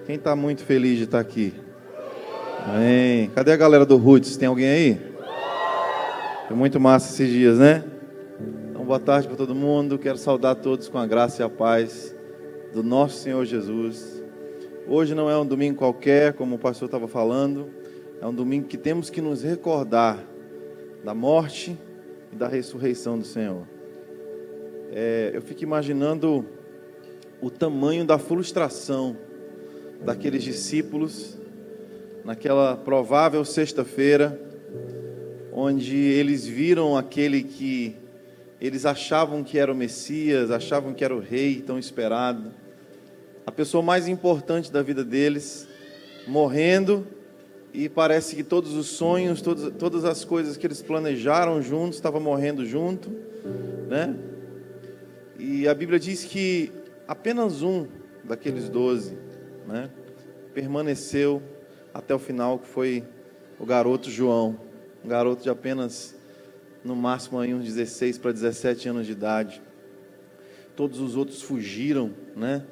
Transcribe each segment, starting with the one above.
Quem está muito feliz de estar aqui? Amém. Cadê a galera do Roots? Tem alguém aí? Foi muito massa esses dias, né? Então, boa tarde para todo mundo. Quero saudar todos com a graça e a paz do nosso Senhor Jesus. Hoje não é um domingo qualquer, como o pastor estava falando. É um domingo que temos que nos recordar da morte e da ressurreição do Senhor. Eu fico imaginando o tamanho da frustração daqueles discípulos naquela provável sexta-feira, onde eles viram aquele que eles achavam que era o Messias, achavam que era o rei tão esperado, a pessoa mais importante da vida deles, morrendo, e parece que todos os sonhos, todas as coisas que eles planejaram juntos, estavam morrendo junto, né? E a Bíblia diz que apenas um daqueles 12, né, permaneceu até o final, que foi o garoto João, um garoto de apenas, no máximo, aí, uns 16 para 17 anos de idade. Todos os outros fugiram, né,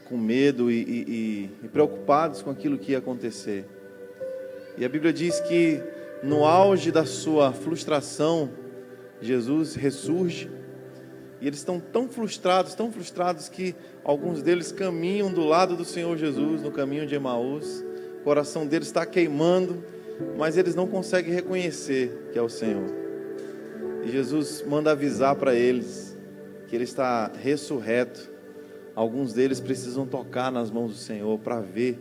com medo e preocupados com aquilo que ia acontecer. E a Bíblia diz que no auge da sua frustração, Jesus ressurge. E eles estão tão frustrados que alguns deles caminham do lado do Senhor Jesus, no caminho de Emaús. O coração deles está queimando, mas eles não conseguem reconhecer que é o Senhor. E Jesus manda avisar para eles que Ele está ressurreto. Alguns deles precisam tocar nas mãos do Senhor para ver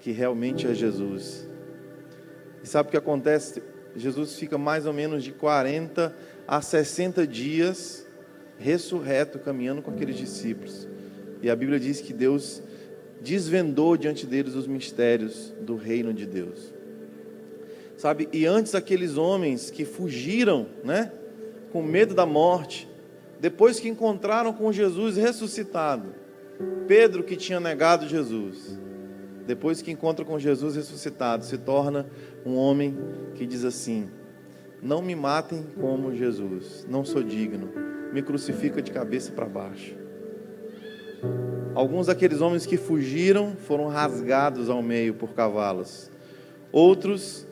que realmente é Jesus. E sabe o que acontece? Jesus fica mais ou menos de 40 a 60 dias ressurreto, caminhando com aqueles discípulos. E a Bíblia diz que Deus desvendou diante deles os mistérios do reino de Deus. Sabe, e antes aqueles homens que fugiram, né, com medo da morte, depois que encontraram com Jesus ressuscitado, Pedro, que tinha negado Jesus, depois que encontra com Jesus ressuscitado, se torna um homem que diz assim: não me matem como Jesus, não sou digno, me crucifica de cabeça para baixo. Alguns daqueles homens que fugiram foram rasgados ao meio por cavalos. Outros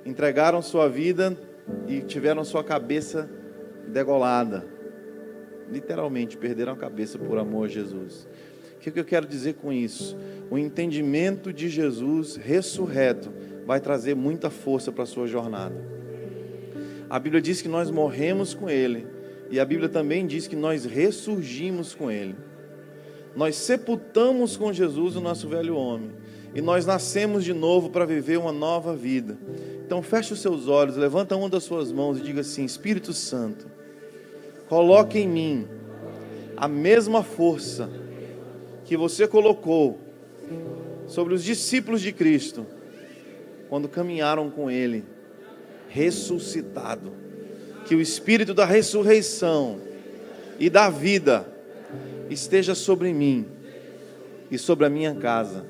entregaram sua vida e tiveram sua cabeça degolada. Literalmente, perderam a cabeça por amor a Jesus. O que eu quero dizer com isso? O entendimento de Jesus ressurreto vai trazer muita força para a sua jornada. A Bíblia diz que nós morremos com Ele, e a Bíblia também diz que nós ressurgimos com Ele. Nós sepultamos com Jesus o nosso velho homem, e nós nascemos de novo para viver uma nova vida. Então feche os seus olhos, levanta uma das suas mãos e diga assim: Espírito Santo, coloque em mim a mesma força que você colocou sobre os discípulos de Cristo, quando caminharam com Ele, ressuscitado. Que o Espírito da ressurreição e da vida esteja sobre mim e sobre a minha casa,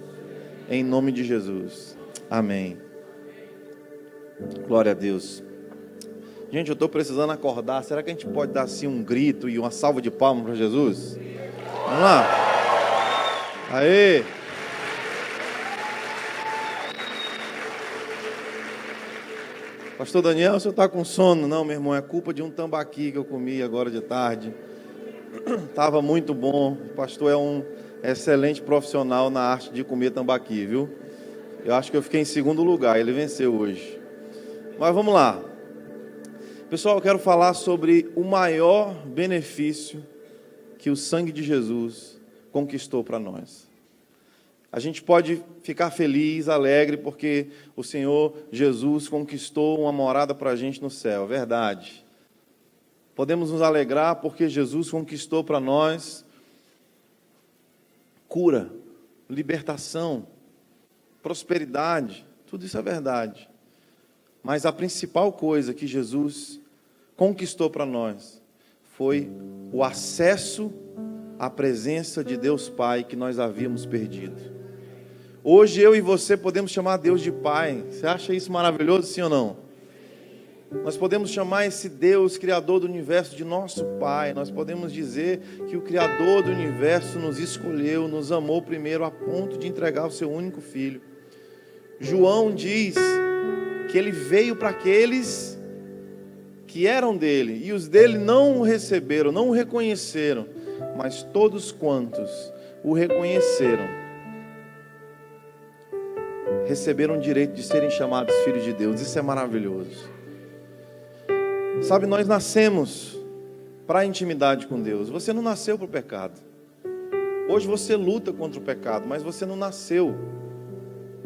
em nome de Jesus. Amém. Glória a Deus. Gente, eu estou precisando acordar. Será que a gente pode dar assim um grito e uma salva de palmas para Jesus? Vamos lá. Aê! Pastor Daniel, o senhor está com sono? Não, meu irmão, é culpa de um tambaqui que eu comi agora de tarde. Estava muito bom. O pastor é um excelente profissional na arte de comer tambaqui, viu? Eu acho que eu fiquei em segundo lugar, ele venceu hoje. Mas vamos lá. Pessoal, eu quero falar sobre o maior benefício que o sangue de Jesus conquistou para nós. A gente pode ficar feliz, alegre, porque o Senhor Jesus conquistou uma morada para a gente no céu, é verdade. Podemos nos alegrar porque Jesus conquistou para nós cura, libertação, prosperidade, tudo isso é verdade. Mas a principal coisa que Jesus conquistou para nós foi o acesso à presença de Deus Pai que nós havíamos perdido. Hoje eu e você podemos chamar Deus de Pai. Você acha isso maravilhoso, sim ou não? Nós podemos chamar esse Deus, Criador do Universo, de nosso Pai. Nós podemos dizer que o Criador do Universo nos escolheu, nos amou primeiro a ponto de entregar o seu único Filho. João diz que Ele veio para aqueles que eram dele, e os dele não o receberam, não o reconheceram, mas todos quantos o reconheceram, receberam o direito de serem chamados filhos de Deus. Isso é maravilhoso. Sabe, nós nascemos para a intimidade com Deus. Você não nasceu para o pecado. Hoje você luta contra o pecado, mas você não nasceu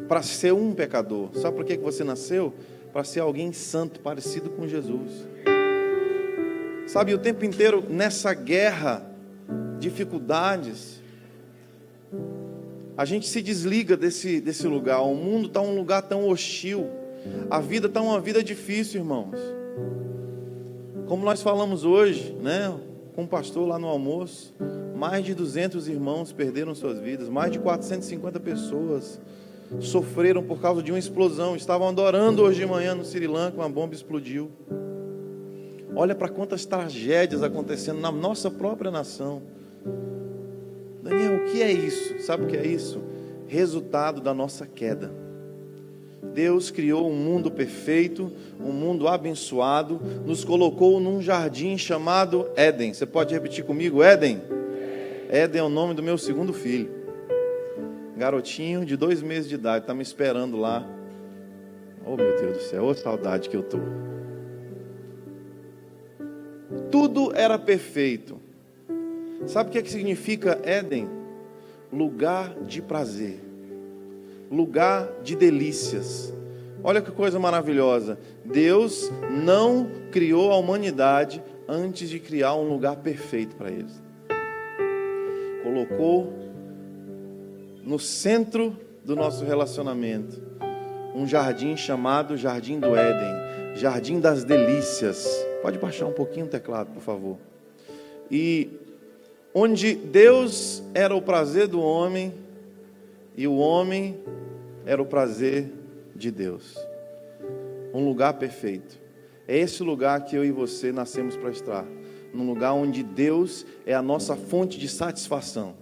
para ser um pecador. Sabe por que você nasceu? Para ser alguém santo, parecido com Jesus. Sabe, o tempo inteiro nessa guerra, dificuldades, a gente se desliga desse lugar. O mundo está um lugar tão hostil, a vida está uma vida difícil, irmãos. Como nós falamos hoje, né, com o pastor lá no almoço, mais de 200 irmãos perderam suas vidas, mais de 450 pessoas sofreram por causa de uma explosão. Estavam adorando hoje de manhã no Sri Lanka, uma bomba explodiu. Olha para quantas tragédias acontecendo na nossa própria nação. Daniel, o que é isso? Sabe o que é isso? Resultado da nossa queda. Deus criou um mundo perfeito, um mundo abençoado, nos colocou num jardim chamado Éden. Você pode repetir comigo? Éden? Éden é o nome do meu segundo filho. Garotinho de 2 meses de idade, está me esperando lá. Oh, meu Deus do céu, ô saudade que eu estou. Tudo era perfeito. Sabe o que significa Éden? Lugar de prazer, lugar de delícias. Olha que coisa maravilhosa. Deus não criou a humanidade antes de criar um lugar perfeito para eles. Colocou no centro do nosso relacionamento um jardim chamado Jardim do Éden, Jardim das Delícias. Pode baixar um pouquinho o teclado, por favor. E onde Deus era o prazer do homem e o homem era o prazer de Deus. Um lugar perfeito. É esse lugar que eu e você nascemos para estar. Num lugar onde Deus é a nossa fonte de satisfação.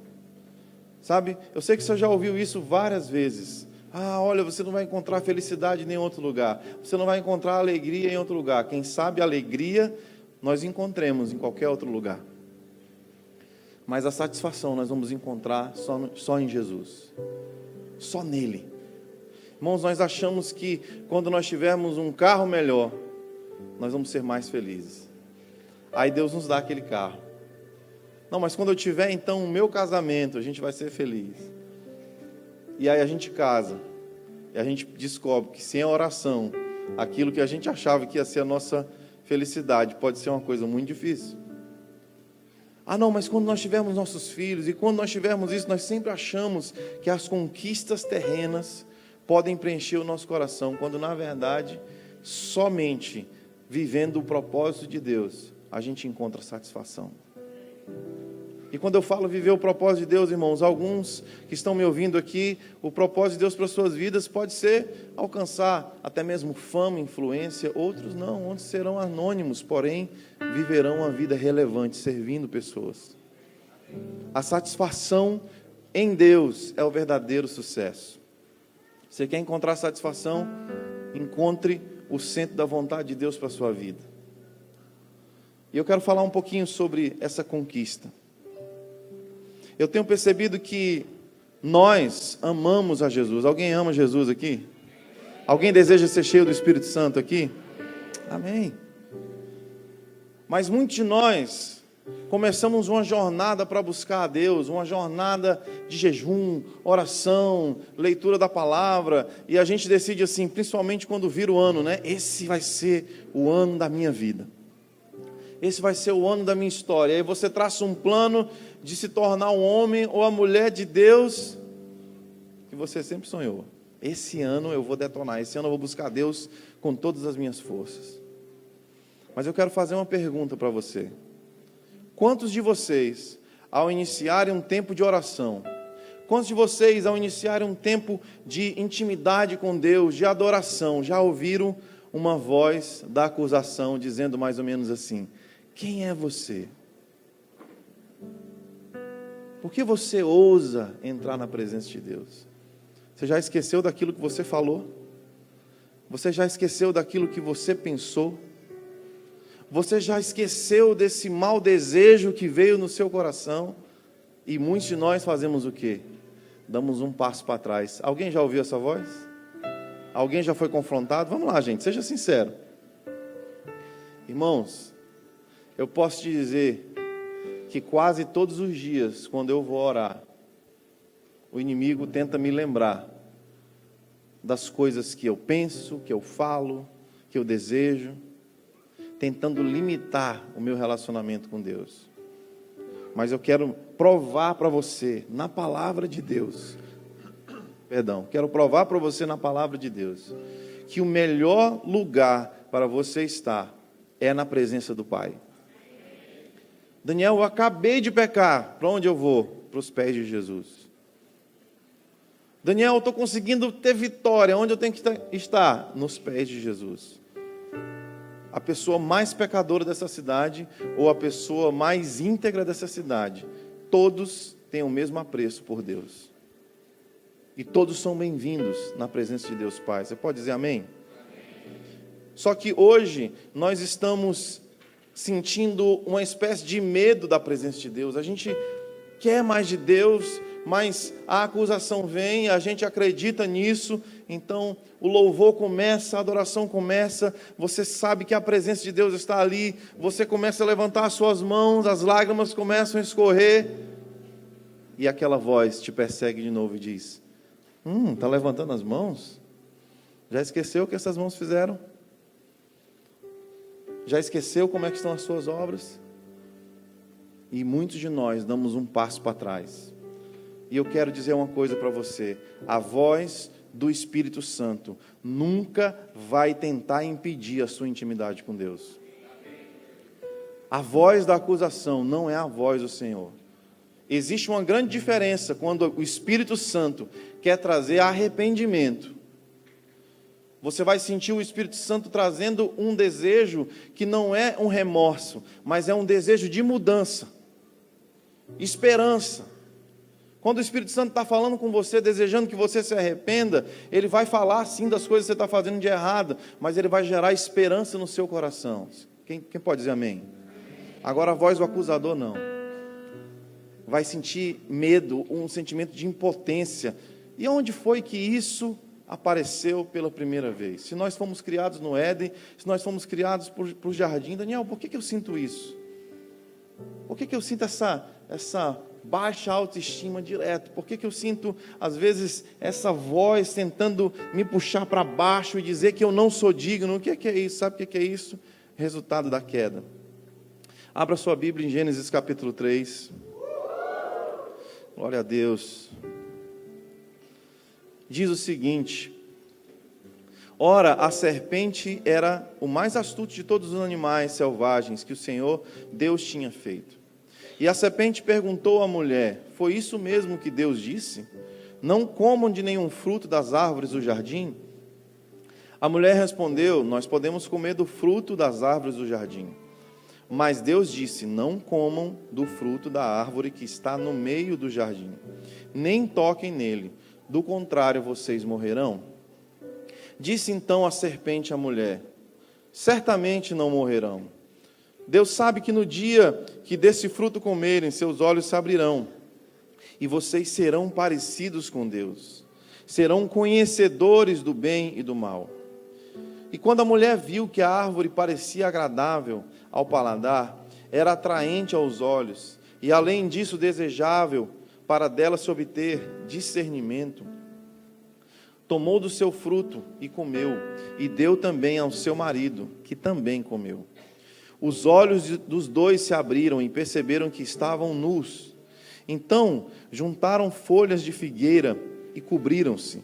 Sabe, eu sei que você já ouviu isso várias vezes. Ah, olha, você não vai encontrar felicidade em nenhum outro lugar. Você não vai encontrar alegria em outro lugar. Quem sabe alegria nós encontremos em qualquer outro lugar. Mas a satisfação nós vamos encontrar só em Jesus. Só nele. Irmãos, nós achamos que quando nós tivermos um carro melhor, nós vamos ser mais felizes. Aí Deus nos dá aquele carro. Não, mas quando eu tiver então o meu casamento, a gente vai ser feliz. E aí a gente casa. E a gente descobre que sem a oração, aquilo que a gente achava que ia ser a nossa felicidade, pode ser uma coisa muito difícil. Ah não, mas quando nós tivermos nossos filhos, e quando nós tivermos isso, nós sempre achamos que as conquistas terrenas podem preencher o nosso coração, quando na verdade, somente vivendo o propósito de Deus, a gente encontra satisfação. E quando eu falo viver o propósito de Deus, irmãos, alguns que estão me ouvindo aqui, o propósito de Deus para as suas vidas pode ser alcançar até mesmo fama, influência. Outros não, outros serão anônimos, porém viverão uma vida relevante, servindo pessoas. A satisfação em Deus é o verdadeiro sucesso. Você quer encontrar satisfação? Encontre o centro da vontade de Deus para a sua vida. E eu quero falar um pouquinho sobre essa conquista. Eu tenho percebido que nós amamos a Jesus. Alguém ama Jesus aqui? Alguém deseja ser cheio do Espírito Santo aqui? Amém. Mas muitos de nós começamos uma jornada para buscar a Deus, uma jornada de jejum, oração, leitura da palavra, e a gente decide assim, principalmente quando vira o ano, né? Esse vai ser o ano da minha vida. Esse vai ser o ano da minha história. Aí você traça um plano de se tornar um homem ou a mulher de Deus que você sempre sonhou. Esse ano eu vou detonar, esse ano eu vou buscar Deus com todas as minhas forças. Mas eu quero fazer uma pergunta para você. Quantos de vocês, ao iniciarem um tempo de oração, quantos de vocês, ao iniciarem um tempo de intimidade com Deus, de adoração, já ouviram uma voz da acusação dizendo mais ou menos assim: quem é você? Por que você ousa entrar na presença de Deus? Você já esqueceu daquilo que você falou? Você já esqueceu daquilo que você pensou? Você já esqueceu desse mau desejo que veio no seu coração? E muitos de nós fazemos o quê? Damos um passo para trás. Alguém já ouviu essa voz? Alguém já foi confrontado? Vamos lá, gente, seja sincero. Irmãos, eu posso te dizer que quase todos os dias, quando eu vou orar, o inimigo tenta me lembrar das coisas que eu penso, que eu falo, que eu desejo, tentando limitar o meu relacionamento com Deus. Mas eu quero provar para você, na palavra de Deus, quero provar para você na palavra de Deus, que o melhor lugar para você estar é na presença do Pai. Daniel, eu acabei de pecar, para onde eu vou? Para os pés de Jesus. Daniel, eu estou conseguindo ter vitória, onde eu tenho que estar? Nos pés de Jesus. A pessoa mais pecadora dessa cidade, ou a pessoa mais íntegra dessa cidade, todos têm o mesmo apreço por Deus. E todos são bem-vindos na presença de Deus Pai. Você pode dizer amém? Só que hoje nós estamos sentindo uma espécie de medo da presença de Deus. A gente quer mais de Deus, mas a acusação vem, a gente acredita nisso, então o louvor começa, a adoração começa, você sabe que a presença de Deus está ali, você começa a levantar as suas mãos, as lágrimas começam a escorrer, e aquela voz te persegue de novo e diz: está levantando as mãos? Já esqueceu o que essas mãos fizeram? Já esqueceu como é que estão as suas obras? E muitos de nós damos um passo para trás. E eu quero dizer uma coisa para você: a voz do Espírito Santo nunca vai tentar impedir a sua intimidade com Deus. A voz da acusação não é a voz do Senhor. Existe uma grande diferença quando o Espírito Santo quer trazer arrependimento. Você vai sentir o Espírito Santo trazendo um desejo que não é um remorso, mas é um desejo de mudança, esperança. Quando o Espírito Santo está falando com você, desejando que você se arrependa, Ele vai falar sim das coisas que você está fazendo de errado, mas Ele vai gerar esperança no seu coração. Quem pode dizer amém? Agora a voz do acusador não. Vai sentir medo, um sentimento de impotência. E onde foi que isso apareceu pela primeira vez? Se nós fomos criados no Éden, se nós fomos criados para o jardim, Daniel, por que eu sinto isso? Por que eu sinto essa baixa autoestima direto? Por que eu sinto, às vezes, essa voz tentando me puxar para baixo e dizer que eu não sou digno? O que é isso? Sabe o que é isso? Resultado da queda. Abra sua Bíblia em Gênesis capítulo 3. Glória a Deus. Diz o seguinte: ora, a serpente era o mais astuto de todos os animais selvagens que o Senhor Deus tinha feito. E a serpente perguntou à mulher: foi isso mesmo que Deus disse? Não comam de nenhum fruto das árvores do jardim? A mulher respondeu: nós podemos comer do fruto das árvores do jardim. Mas Deus disse: não comam do fruto da árvore que está no meio do jardim, nem toquem nele, do contrário vocês morrerão. Disse então a serpente à mulher: certamente não morrerão. Deus sabe que no dia que desse fruto comerem, seus olhos se abrirão, e vocês serão parecidos com Deus, serão conhecedores do bem e do mal. E quando a mulher viu que a árvore parecia agradável ao paladar, era atraente aos olhos, e além disso desejável para dela se obter discernimento, tomou do seu fruto e comeu, e deu também ao seu marido, que também comeu. Os olhos dos dois se abriram e perceberam que estavam nus. Então juntaram folhas de figueira e cobriram-se.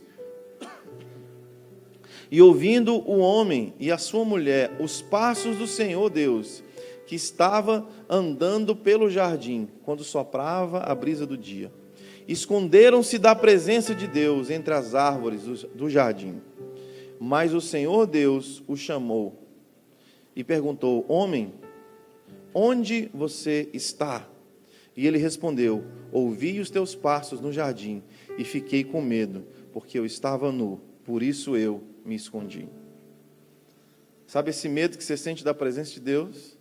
E ouvindo o homem e a sua mulher os passos do Senhor Deus, que estava andando pelo jardim, quando soprava a brisa do dia, esconderam-se da presença de Deus entre as árvores do jardim. Mas o Senhor Deus o chamou e perguntou: homem, onde você está? E ele respondeu: ouvi os teus passos no jardim e fiquei com medo, porque eu estava nu, por isso eu me escondi. Sabe esse medo que você sente da presença de Deus?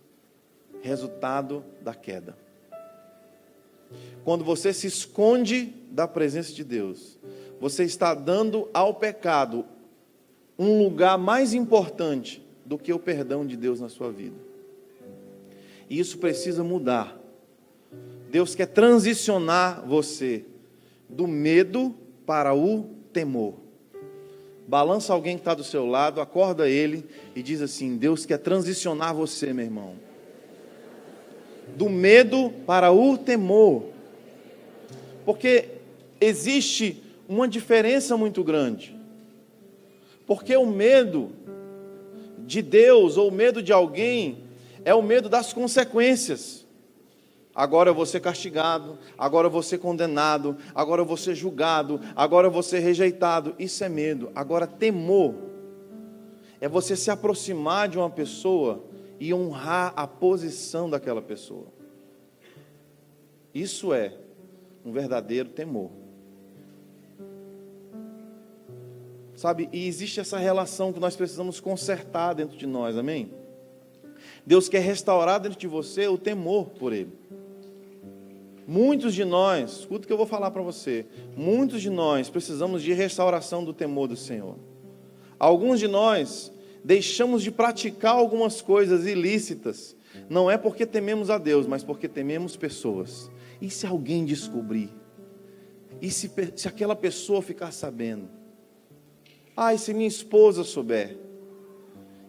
Resultado da queda. Quando você se esconde da presença de Deus, você está dando ao pecado um lugar mais importante do que o perdão de Deus na sua vida. E isso precisa mudar. Deus quer transicionar você do medo para o temor. Balança alguém que está do seu lado, acorda ele e diz assim: Deus quer transicionar você, meu irmão, do medo para o temor. Porque existe uma diferença muito grande. Porque o medo de Deus ou o medo de alguém é o medo das consequências. Agora eu vou ser castigado, agora eu vou ser condenado, agora eu vou ser julgado, agora eu vou ser rejeitado. Isso é medo. Agora temor é você se aproximar de uma pessoa e honrar a posição daquela pessoa. Isso é um verdadeiro temor. Sabe, e existe essa relação que nós precisamos consertar dentro de nós, amém? Deus quer restaurar dentro de você o temor por Ele. Muitos de nós, escuta o que eu vou falar para você, muitos de nós precisamos de restauração do temor do Senhor. Alguns de nós deixamos de praticar algumas coisas ilícitas, não é porque tememos a Deus, mas porque tememos pessoas. E se alguém descobrir? E se aquela pessoa ficar sabendo? Ah, e se minha esposa souber?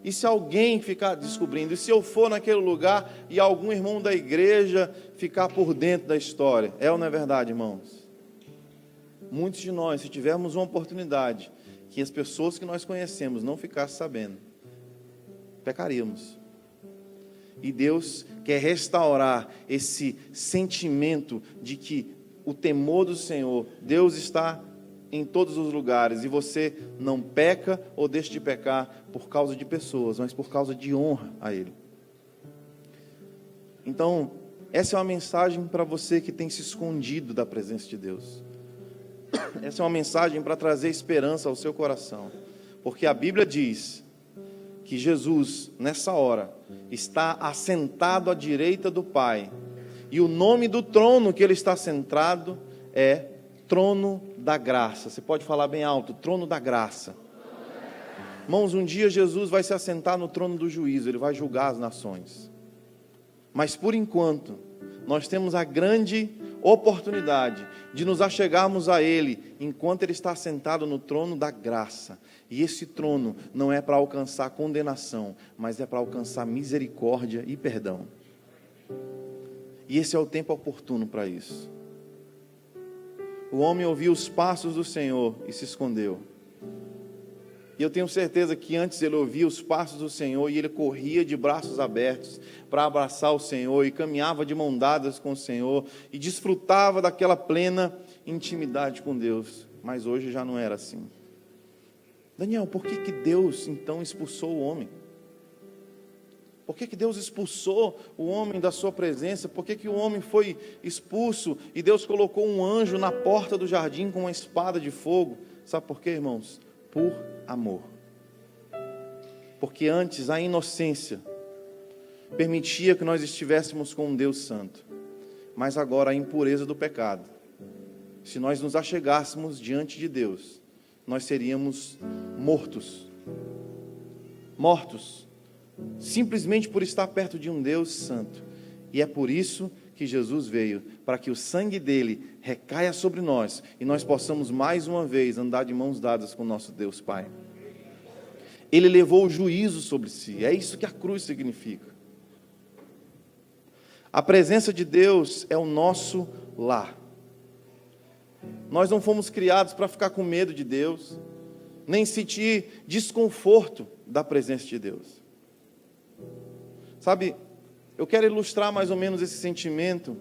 E se alguém ficar descobrindo? E se eu for naquele lugar e algum irmão da igreja ficar por dentro da história? É ou não é verdade, irmãos? Muitos de nós, se tivermos uma oportunidade que as pessoas que nós conhecemos não ficassem sabendo, pecaríamos. E Deus quer restaurar esse sentimento de que o temor do Senhor, Deus está em todos os lugares, e você não peca ou deixa de pecar por causa de pessoas, mas por causa de honra a Ele. Então, essa é uma mensagem para você que tem se escondido da presença de Deus. Essa é uma mensagem para trazer esperança ao seu coração, porque a Bíblia diz que Jesus, nessa hora, está assentado à direita do Pai, e o nome do trono que Ele está sentado é Trono da Graça. Você pode falar bem alto: Trono da Graça. Irmãos, um dia Jesus vai se assentar no trono do juízo, Ele vai julgar as nações. Mas por enquanto, nós temos a grande oportunidade de nos achegarmos a Ele, enquanto Ele está sentado no trono da graça. E esse trono não é para alcançar condenação, mas é para alcançar misericórdia e perdão. E esse é o tempo oportuno para isso. O homem ouviu os passos do Senhor e se escondeu. E eu tenho certeza que antes ele ouvia os passos do Senhor e ele corria de braços abertos para abraçar o Senhor e caminhava de mão dadas com o Senhor e desfrutava daquela plena intimidade com Deus. Mas hoje já não era assim. Daniel, por que Deus então expulsou o homem? Por que Deus expulsou o homem da sua presença? Por que o homem foi expulso e Deus colocou um anjo na porta do jardim com uma espada de fogo? Sabe por quê, irmãos? Por amor. Porque antes a inocência permitia que nós estivéssemos com um Deus santo, mas agora a impureza do pecado, se nós nos achegássemos diante de Deus, nós seríamos mortos, simplesmente por estar perto de um Deus santo. E é por isso que Jesus veio, para que o sangue dele recaia sobre nós e nós possamos mais uma vez andar de mãos dadas com o nosso Deus Pai. Ele levou o juízo sobre si, é isso que a cruz significa. A presença de Deus é o nosso lar. Nós não fomos criados para ficar com medo de Deus, nem sentir desconforto da presença de Deus. Sabe, eu quero ilustrar mais ou menos esse sentimento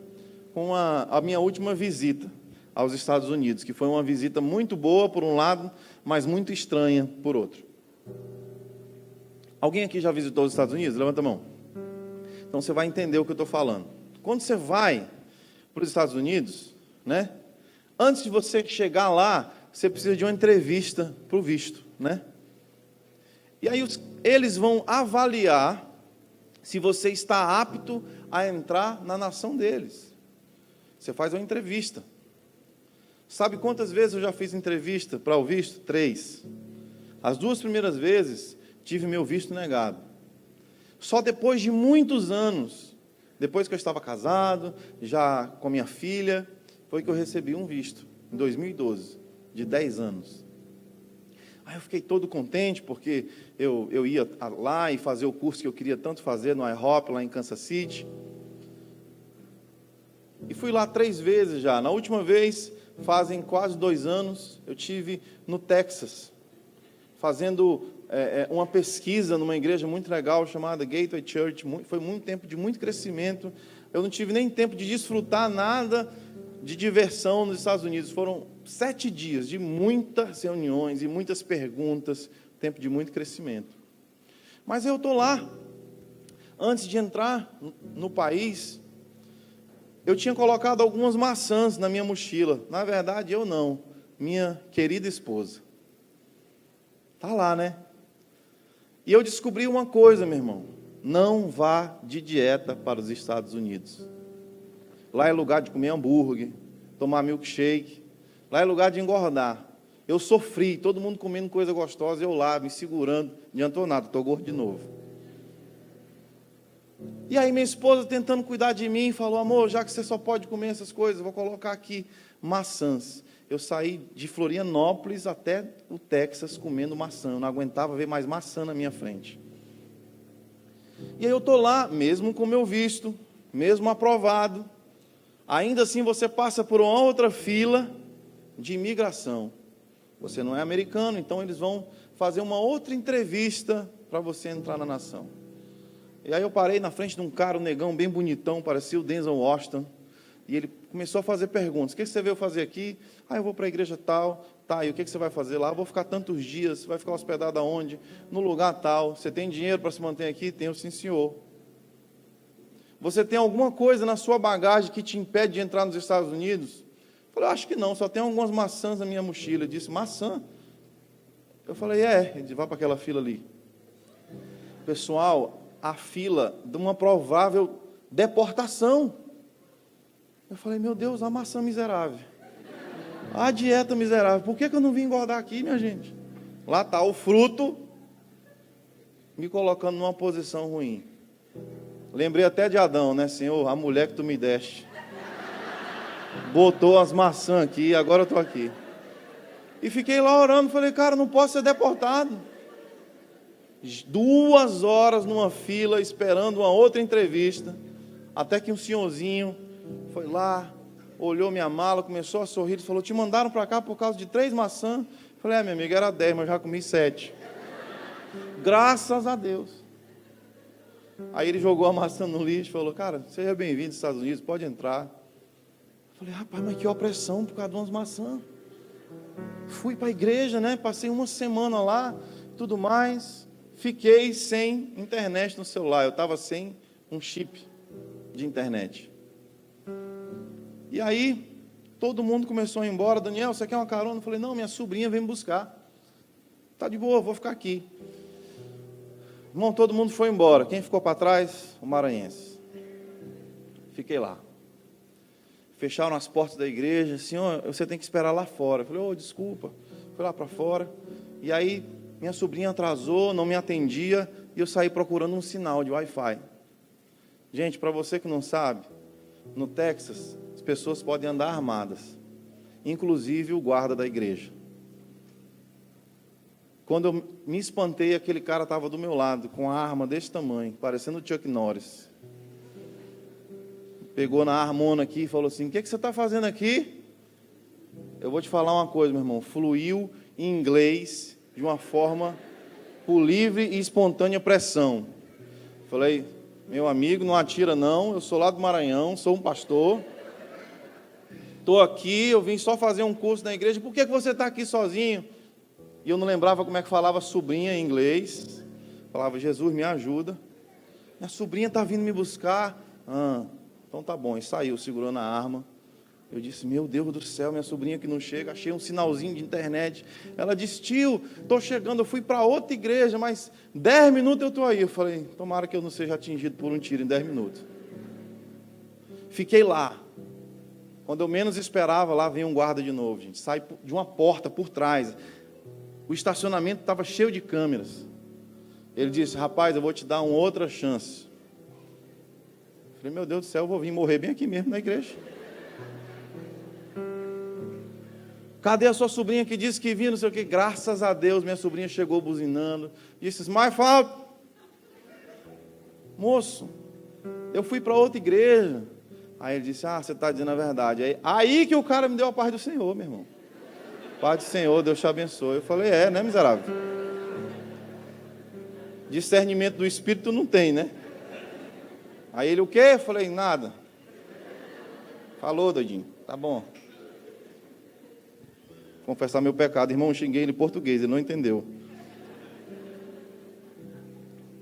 com a minha última visita aos Estados Unidos, que foi uma visita muito boa por um lado, mas muito estranha por outro. Alguém aqui já visitou os Estados Unidos? Levanta a mão. Então você vai entender o que eu estou falando. Quando você vai para os Estados Unidos, né? Antes de você chegar lá, você precisa de uma entrevista para o visto, né? E aí eles vão avaliar se você está apto a entrar na nação deles. Você faz uma entrevista. Sabe quantas vezes eu já fiz entrevista para o visto? 3. As 2 primeiras vezes, tive meu visto negado. Só depois de muitos anos, depois que eu estava casado, já com a minha filha, foi que eu recebi um visto, em 2012, de 10 anos. Aí eu fiquei todo contente, porque eu ia lá e fazer o curso que eu queria tanto fazer, no IHOP, lá em Kansas City. E fui lá 3 vezes já. Na última vez, fazem quase 2 anos, eu tive no Texas, fazendo uma pesquisa numa igreja muito legal, chamada Gateway Church. Foi muito tempo de muito crescimento. Eu não tive nem tempo de desfrutar nada de diversão nos Estados Unidos. Foram 7 dias de muitas reuniões e muitas perguntas, tempo de muito crescimento. Mas eu estou lá. Antes de entrar no país, eu tinha colocado algumas maçãs na minha mochila. Na verdade, eu não. Minha querida esposa. Está lá, né? E eu descobri uma coisa, meu irmão. Não vá de dieta para os Estados Unidos. Lá é lugar de comer hambúrguer, tomar milkshake. Lá é lugar de engordar. Eu sofri, todo mundo comendo coisa gostosa, eu lá, me segurando. Não adiantou nada, estou gordo de novo. E aí minha esposa, tentando cuidar de mim, falou: amor, já que você só pode comer essas coisas, eu vou colocar aqui maçãs. Eu saí de Florianópolis até o Texas comendo maçã. Eu não aguentava ver mais maçã na minha frente. E aí eu estou lá, mesmo com meu visto, mesmo aprovado. Ainda assim você passa por uma outra fila de imigração. Você não é americano, então eles vão fazer uma outra entrevista para você entrar na nação. E aí eu parei na frente de um cara, um negão bem bonitão, parecia o Denzel Washington. E ele começou a fazer perguntas. O que você veio fazer aqui? Eu vou para a igreja tal. Tá, e o que você vai fazer lá? Eu vou ficar tantos dias. Você vai ficar hospedado aonde? No lugar tal. Você tem dinheiro para se manter aqui? Tenho, sim, senhor. Você tem alguma coisa na sua bagagem que te impede de entrar nos Estados Unidos? Eu falei: acho que não, só tem algumas maçãs na minha mochila. Ele disse: maçã? Eu falei: Ele disse: vai para aquela fila ali. Pessoal, a fila de uma provável deportação. Eu falei: meu Deus, a maçã miserável, a dieta miserável, por que eu não vim engordar aqui, minha gente? Lá está o fruto me colocando numa posição ruim. Lembrei até de Adão, né? Senhor, a mulher que tu me deste botou as maçãs aqui, agora eu estou aqui. E fiquei lá orando, falei: cara, não posso ser deportado. 2 horas numa fila, esperando uma outra entrevista, até que um senhorzinho foi lá, olhou minha mala, começou a sorrir e falou: te mandaram para cá por causa de 3 maçãs? Eu falei: meu amigo, era 10, mas eu já comi 7. Graças a Deus. Aí ele jogou a maçã no lixo e falou: cara, seja bem-vindo aos Estados Unidos, pode entrar. Eu falei: rapaz, mas que opressão por causa de umas maçãs. Fui para a igreja, né? Passei uma semana lá, tudo mais. Fiquei sem internet no celular. Eu estava sem um chip de internet. E aí, todo mundo começou a ir embora. Daniel, você quer uma carona? Eu falei: não, minha sobrinha vem me buscar. Tá de boa, vou ficar aqui. Irmão, todo mundo foi embora. Quem ficou para trás? O maranhense. Fiquei lá. Fecharam as portas da igreja. Senhor, você tem que esperar lá fora. Eu falei: desculpa. Fui lá para fora. E aí, minha sobrinha atrasou, não me atendia. E eu saí procurando um sinal de Wi-Fi. Gente, para você que não sabe, no Texas, as pessoas podem andar armadas. Inclusive o guarda da igreja. Quando eu me espantei, aquele cara estava do meu lado, com a arma desse tamanho, parecendo o Chuck Norris. Pegou na armona aqui e falou assim: o que você está fazendo aqui? Eu vou te falar uma coisa, meu irmão. Fluiu em inglês de uma forma por livre e espontânea pressão. Falei: meu amigo, não atira não, eu sou lá do Maranhão, sou um pastor. Estou aqui, eu vim só fazer um curso na igreja. Por que você está aqui sozinho? E eu não lembrava como é que falava sobrinha em inglês. Falava, Jesus, me ajuda. Minha sobrinha está vindo me buscar. Então tá bom. E saiu segurando a arma. Eu disse, meu Deus do céu, minha sobrinha que não chega. Achei um sinalzinho de internet. Ela disse, tio, estou chegando. Eu fui para outra igreja, mas 10 minutos eu estou aí. Eu falei, tomara que eu não seja atingido por um tiro em 10 minutos. Fiquei lá. Quando eu menos esperava, lá vem um guarda de novo, gente. Sai de uma porta por trás. O estacionamento estava cheio de câmeras. Ele disse, rapaz, eu vou te dar uma outra chance. Eu falei, meu Deus do céu, eu vou vir morrer bem aqui mesmo na igreja. Cadê a sua sobrinha que disse que vinha, não sei o quê? Graças a Deus, minha sobrinha chegou buzinando. Disse, mas fala, moço, eu fui para outra igreja. Aí ele disse, você está dizendo a verdade. Aí que o cara me deu a paz do Senhor, meu irmão. Paz do Senhor, Deus te abençoe. Eu falei, né, miserável? Discernimento do Espírito não tem, né? Aí ele, o quê? Eu falei, nada. Falou, doidinho, tá bom. Confessar meu pecado. Irmão, eu xinguei ele em português, ele não entendeu.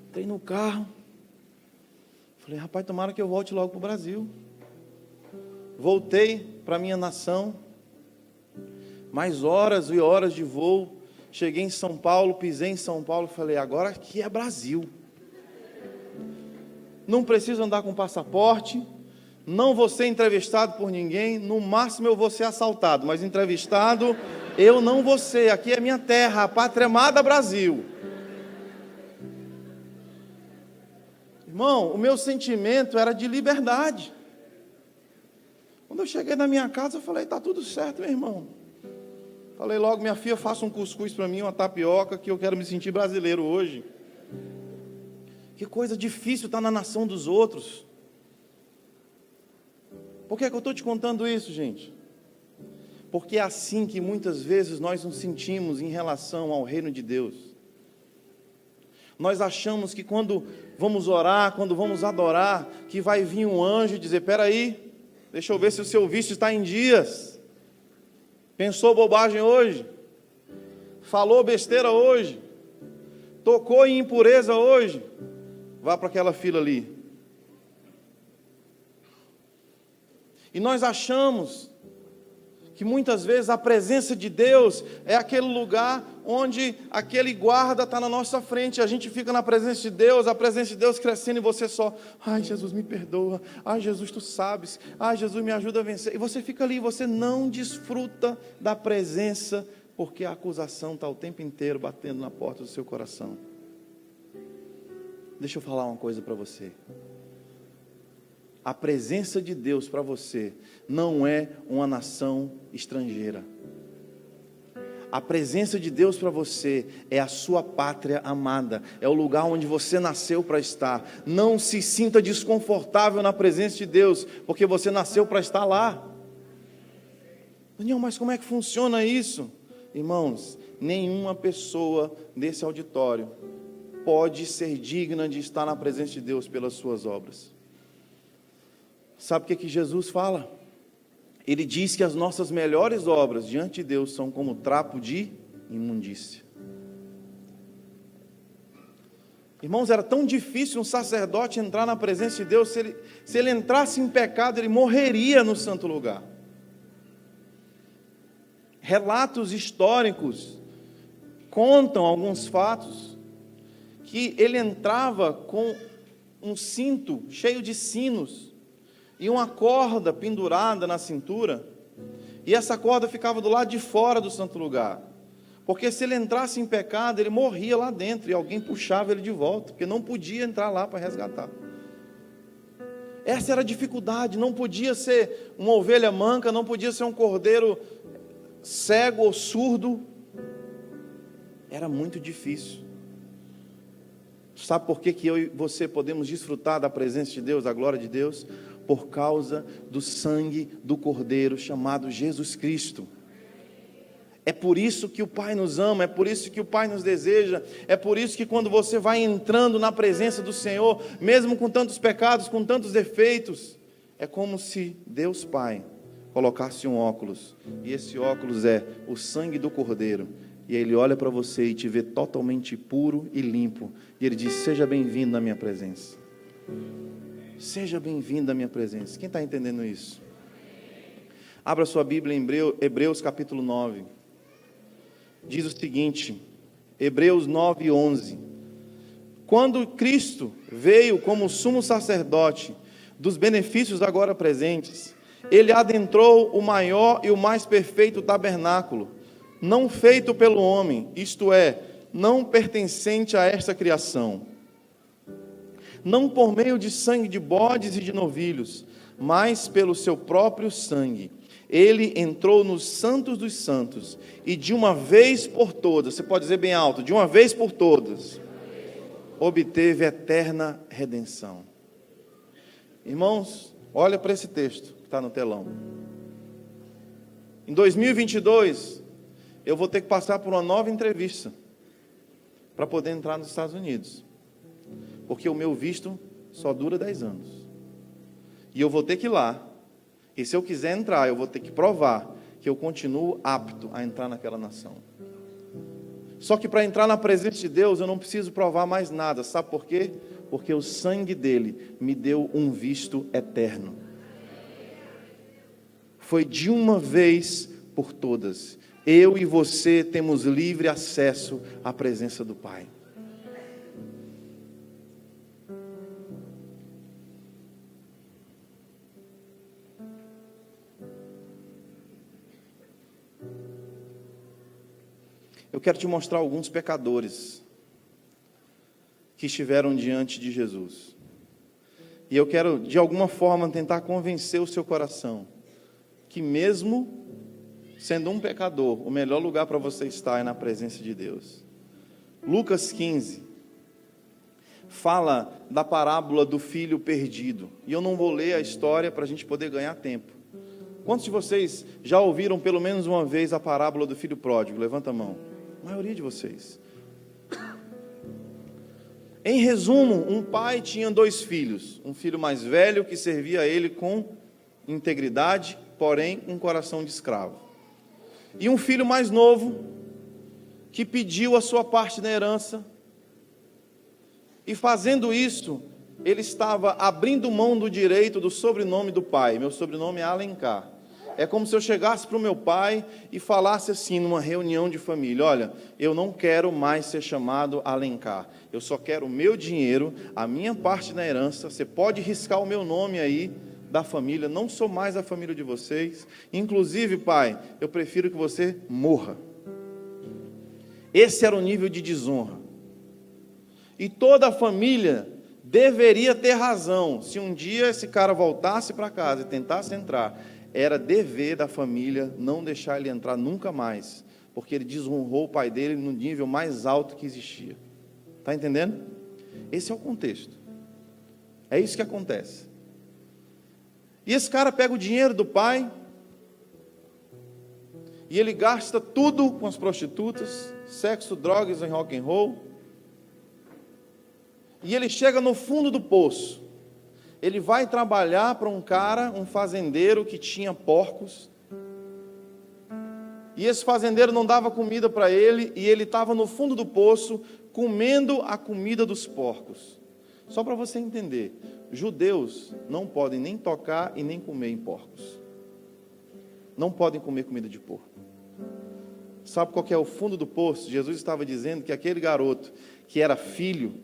Entrei no carro. Falei, rapaz, tomara que eu volte logo para o Brasil. Voltei para a minha nação. Mais horas e horas de voo. Cheguei em São Paulo, pisei em São Paulo. Falei, agora aqui é Brasil. Não preciso andar com passaporte. Não vou ser entrevistado por ninguém. No máximo eu vou ser assaltado. Mas entrevistado eu não vou ser. Aqui é minha terra, a pátria amada Brasil. Irmão, o meu sentimento era de liberdade. Quando eu cheguei na minha casa, eu falei, está tudo certo, meu irmão. Falei logo, minha filha, faça um cuscuz para mim, uma tapioca, que eu quero me sentir brasileiro hoje. Que coisa difícil estar na nação dos outros. Por que é que eu estou te contando isso, gente? Porque é assim que muitas vezes nós nos sentimos em relação ao reino de Deus. Nós achamos que quando vamos orar, quando vamos adorar, que vai vir um anjo e dizer, espera aí, deixa eu ver se o seu vício está em dias. Pensou bobagem hoje? Falou besteira hoje? Tocou em impureza hoje? Vá para aquela fila ali. E nós achamos que muitas vezes a presença de Deus é aquele lugar onde aquele guarda está na nossa frente, a gente fica na presença de Deus, a presença de Deus crescendo e você só, ai Jesus me perdoa, ai Jesus tu sabes, ai Jesus me ajuda a vencer, e você fica ali, você não desfruta da presença, porque a acusação está o tempo inteiro batendo na porta do seu coração. Deixa eu falar uma coisa para você. A presença de Deus para você não é uma nação estrangeira. A presença de Deus para você é a sua pátria amada, é o lugar onde você nasceu para estar. Não se sinta desconfortável na presença de Deus, porque você nasceu para estar lá. Daniel, mas como é que funciona isso? Irmãos, nenhuma pessoa desse auditório pode ser digna de estar na presença de Deus pelas suas obras. Sabe o que Jesus fala? Ele diz que as nossas melhores obras diante de Deus são como trapo de imundícia. Irmãos, era tão difícil um sacerdote entrar na presença de Deus, se ele entrasse em pecado, ele morreria no santo lugar. Relatos históricos contam alguns fatos, que ele entrava com um cinto cheio de sinos, e uma corda pendurada na cintura, e essa corda ficava do lado de fora do santo lugar, porque se ele entrasse em pecado, ele morria lá dentro, e alguém puxava ele de volta, porque não podia entrar lá para resgatar. Essa era a dificuldade, não podia ser uma ovelha manca, não podia ser um cordeiro cego ou surdo, era muito difícil. Sabe por que eu e você podemos desfrutar da presença de Deus, da glória de Deus? Por causa do sangue do Cordeiro chamado Jesus Cristo. É por isso que o Pai nos ama, é por isso que o Pai nos deseja, é por isso que quando você vai entrando na presença do Senhor, mesmo com tantos pecados, com tantos defeitos, é como se Deus Pai colocasse um óculos, e esse óculos é o sangue do Cordeiro, E Ele olha para você e te vê totalmente puro e limpo. E Ele diz: seja bem-vindo na minha presença. Seja bem-vindo na minha presença. Quem está entendendo isso? Abra sua Bíblia em Hebreus capítulo 9. Diz o seguinte, Hebreus 9, 11. Quando Cristo veio como sumo sacerdote dos benefícios agora presentes, Ele adentrou o maior e o mais perfeito tabernáculo, não feito pelo homem, isto é, não pertencente a esta criação. Não por meio de sangue de bodes e de novilhos, mas pelo seu próprio sangue. Ele entrou nos santos dos santos, e de uma vez por todas, você pode dizer bem alto, de uma vez por todas, obteve eterna redenção. Irmãos, olha para esse texto que está no telão. Em 2022, eu vou ter que passar por uma nova entrevista, para poder entrar nos Estados Unidos. Porque o meu visto só dura 10 anos. E eu vou ter que ir lá. E se eu quiser entrar, eu vou ter que provar que eu continuo apto a entrar naquela nação. Só que para entrar na presença de Deus, eu não preciso provar mais nada. Sabe por quê? Porque o sangue dele me deu um visto eterno. Foi de uma vez por todas. Eu e você temos livre acesso à presença do Pai. Eu quero te mostrar alguns pecadores que estiveram diante de Jesus. E eu quero, de alguma forma, tentar convencer o seu coração que mesmo sendo um pecador, o melhor lugar para você estar é na presença de Deus. Lucas 15 fala da parábola do filho perdido. E eu não vou ler a história para a gente poder ganhar tempo. Quantos de vocês já ouviram pelo menos uma vez a parábola do filho pródigo? Levanta a mão. A maioria de vocês. Em resumo, um pai tinha 2 filhos. Um filho mais velho que servia a ele com integridade, porém um coração de escravo. E um filho mais novo que pediu a sua parte na herança. E fazendo isso, ele estava abrindo mão do direito do sobrenome do pai. Meu sobrenome é Alencar. É como se eu chegasse para o meu pai e falasse assim, numa reunião de família: olha, eu não quero mais ser chamado Alencar, eu só quero o meu dinheiro, a minha parte na herança, você pode riscar o meu nome aí da família, não sou mais a família de vocês, inclusive, pai, eu prefiro que você morra. Esse era o nível de desonra. E toda a família deveria ter razão, se um dia esse cara voltasse para casa e tentasse entrar. Era dever da família não deixar ele entrar nunca mais, porque ele desonrou o pai dele no nível mais alto que existia. Está entendendo? Esse é o contexto. É isso que acontece. E esse cara pega o dinheiro do pai, e ele gasta tudo com as prostitutas, sexo, drogas e rock and roll, e ele chega no fundo do poço. Ele vai trabalhar para um cara, um fazendeiro que tinha porcos. E esse fazendeiro não dava comida para ele, e ele estava no fundo do poço, comendo a comida dos porcos. Só para você entender, judeus não podem nem tocar e nem comer em porcos. Não podem comer comida de porco. Sabe qual que é o fundo do poço? Jesus estava dizendo que aquele garoto, que era filho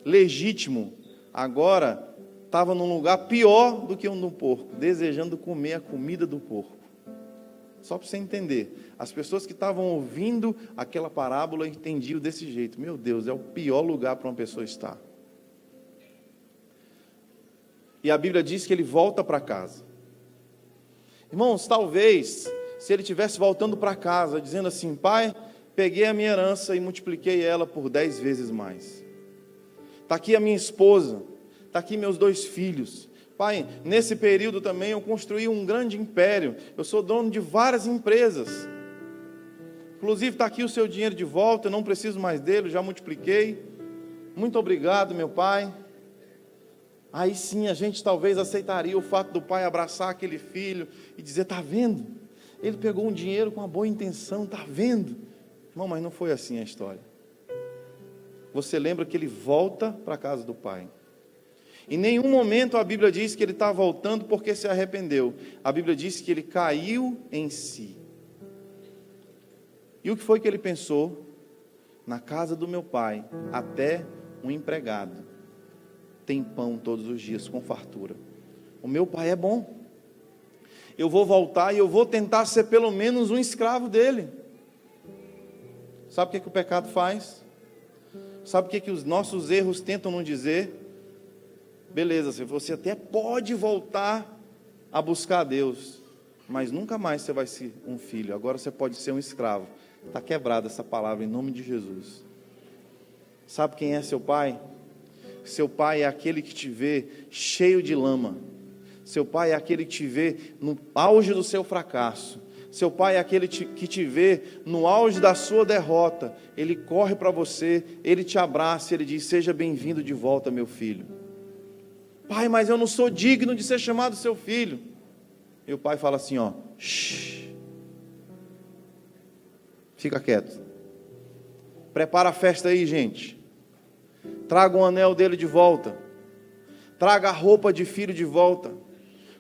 legítimo, agora estava num lugar pior do que um do porco, desejando comer a comida do porco. Só para você entender, as pessoas que estavam ouvindo aquela parábola entendiam desse jeito: meu Deus, é o pior lugar para uma pessoa estar. E a Bíblia diz que ele volta para casa. Irmãos, talvez, se ele estivesse voltando para casa, dizendo assim: pai, peguei a minha herança e multipliquei ela por 10 vezes mais. Está aqui a minha esposa, está aqui meus 2 filhos. Pai, nesse período também eu construí um grande império. Eu sou dono de várias empresas. Inclusive está aqui o seu dinheiro de volta, eu não preciso mais dele, já multipliquei. Muito obrigado, meu pai. Aí sim a gente talvez aceitaria o fato do pai abraçar aquele filho e dizer: está vendo? Ele pegou um dinheiro com uma boa intenção, está vendo? Irmão, mas não foi assim a história. Você lembra que ele volta para a casa do pai. Em nenhum momento a Bíblia diz que ele está voltando porque se arrependeu. A Bíblia diz que ele caiu em si. E o que foi que ele pensou? Na casa do meu pai, até um empregado tem pão todos os dias com fartura. O meu pai é bom. Eu vou voltar e eu vou tentar ser pelo menos um escravo dele. Sabe o que o pecado faz? Sabe o que os nossos erros tentam nos dizer? Beleza, você até pode voltar a buscar a Deus, mas nunca mais você vai ser um filho. Agora você pode ser um escravo. Está quebrada essa palavra em nome de Jesus. Sabe quem é seu pai? Seu pai é aquele que te vê cheio de lama. Seu pai é aquele que te vê no auge do seu fracasso. Seu pai é aquele que te vê no auge da sua derrota. Ele corre para você, ele te abraça, ele diz: seja bem-vindo de volta, meu filho. Pai, mas eu não sou digno de ser chamado seu filho. E o pai fala assim, ó, shh, fica quieto. Prepara a festa aí, gente. Traga o anel dele de volta. Traga a roupa de filho de volta.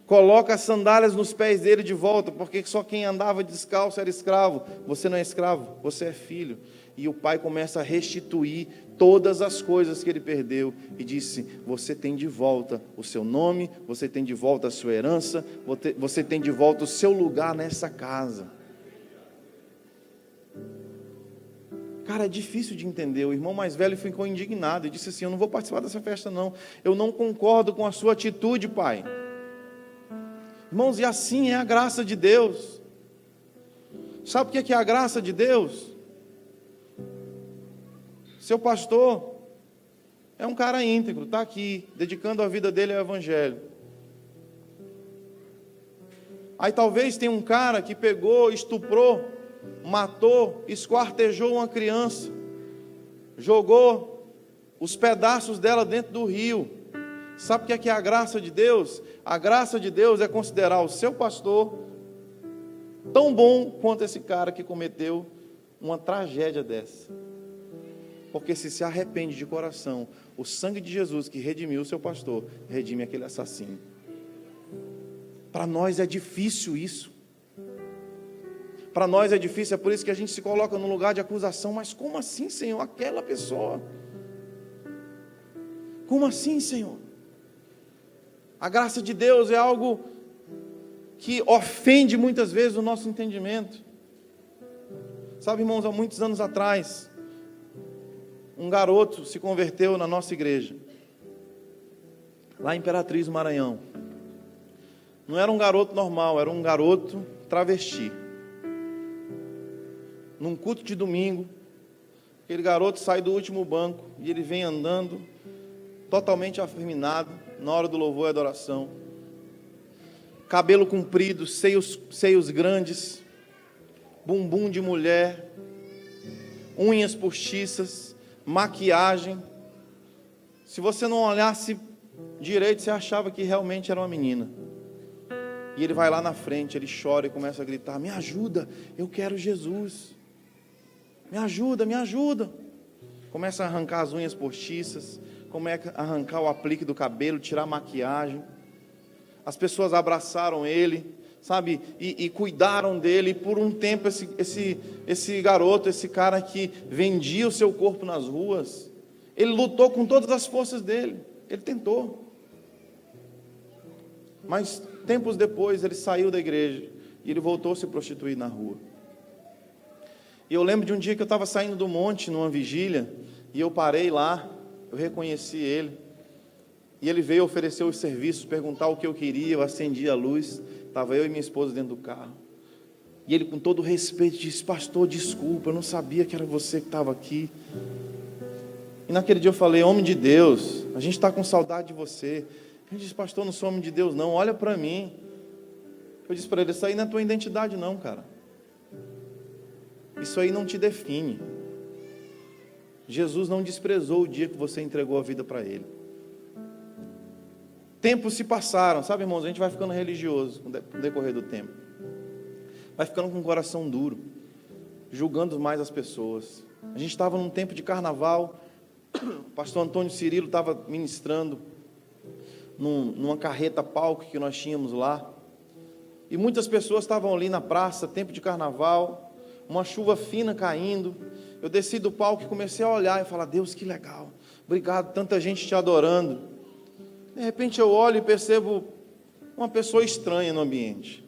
Coloca as sandálias nos pés dele de volta, porque só quem andava descalço era escravo. Você não é escravo, você é filho. E o pai começa a restituir todas as coisas que ele perdeu e disse: você tem de volta o seu nome, você tem de volta a sua herança, você tem de volta o seu lugar nessa casa. Cara, é difícil de entender. O irmão mais velho ficou indignado e disse assim: eu não vou participar dessa festa não, eu não concordo com a sua atitude, pai. Irmãos, e assim é a graça de Deus. Sabe o que é a graça de Deus? Seu pastor é um cara íntegro, está aqui, dedicando a vida dele ao Evangelho. Aí talvez tenha um cara que pegou, estuprou, matou, esquartejou uma criança, jogou os pedaços dela dentro do rio. Sabe o que é a graça de Deus? A graça de Deus é considerar o seu pastor tão bom quanto esse cara que cometeu uma tragédia dessa. Porque se arrepende de coração, o sangue de Jesus que redimiu o seu pastor, redime aquele assassino. Para nós é difícil isso. Para nós é difícil, é por isso que a gente se coloca no lugar de acusação. Mas como assim, Senhor? Aquela pessoa. Como assim, Senhor? A graça de Deus é algo que ofende muitas vezes o nosso entendimento. Sabe, irmãos, há muitos anos atrás, um garoto se converteu na nossa igreja, lá em Imperatriz, no Maranhão. Não era um garoto normal, era um garoto travesti. Num culto de domingo, aquele garoto sai do último banco e ele vem andando totalmente afeminado na hora do louvor e adoração. Cabelo comprido, seios grandes, bumbum de mulher, unhas postiças, maquiagem. Se você não olhasse direito, você achava que realmente era uma menina. E ele vai lá na frente, ele chora e começa a gritar: me ajuda, eu quero Jesus. Me ajuda, me ajuda. Começa a arrancar as unhas postiças, começa a arrancar o aplique do cabelo, tirar a maquiagem. As pessoas abraçaram ele, sabe, e cuidaram dele. E por um tempo esse garoto, esse cara que vendia o seu corpo nas ruas, ele lutou com todas as forças dele, ele tentou. Mas tempos depois ele saiu da igreja e ele voltou a se prostituir na rua. E eu lembro de um dia que eu estava saindo do monte numa vigília, e eu parei lá, eu reconheci ele, e ele veio oferecer os serviços, perguntar o que eu queria. Eu acendi a luz, estava eu e minha esposa dentro do carro, e ele com todo respeito disse: pastor, desculpa, eu não sabia que era você que estava aqui. E naquele dia eu falei: homem de Deus, a gente está com saudade de você. Ele disse: pastor, eu não sou homem de Deus não, olha para mim. Eu disse para ele: isso aí não é tua identidade não, cara. Isso aí não te define. Jesus não desprezou o dia que você entregou a vida para Ele. Tempos se passaram, sabe, irmãos, a gente vai ficando religioso no decorrer do tempo. Vai ficando com o coração duro. julgando mais as pessoas. A gente estava num tempo de carnaval, o pastor Antônio Cirilo estava ministrando numa carreta-palco que nós tínhamos lá, e muitas pessoas estavam ali na praça, tempo de carnaval, uma chuva fina caindo. Eu desci do palco e comecei a olhar e falar: Deus, que legal, obrigado, tanta gente te adorando. De repente eu olho e percebo uma pessoa estranha no ambiente,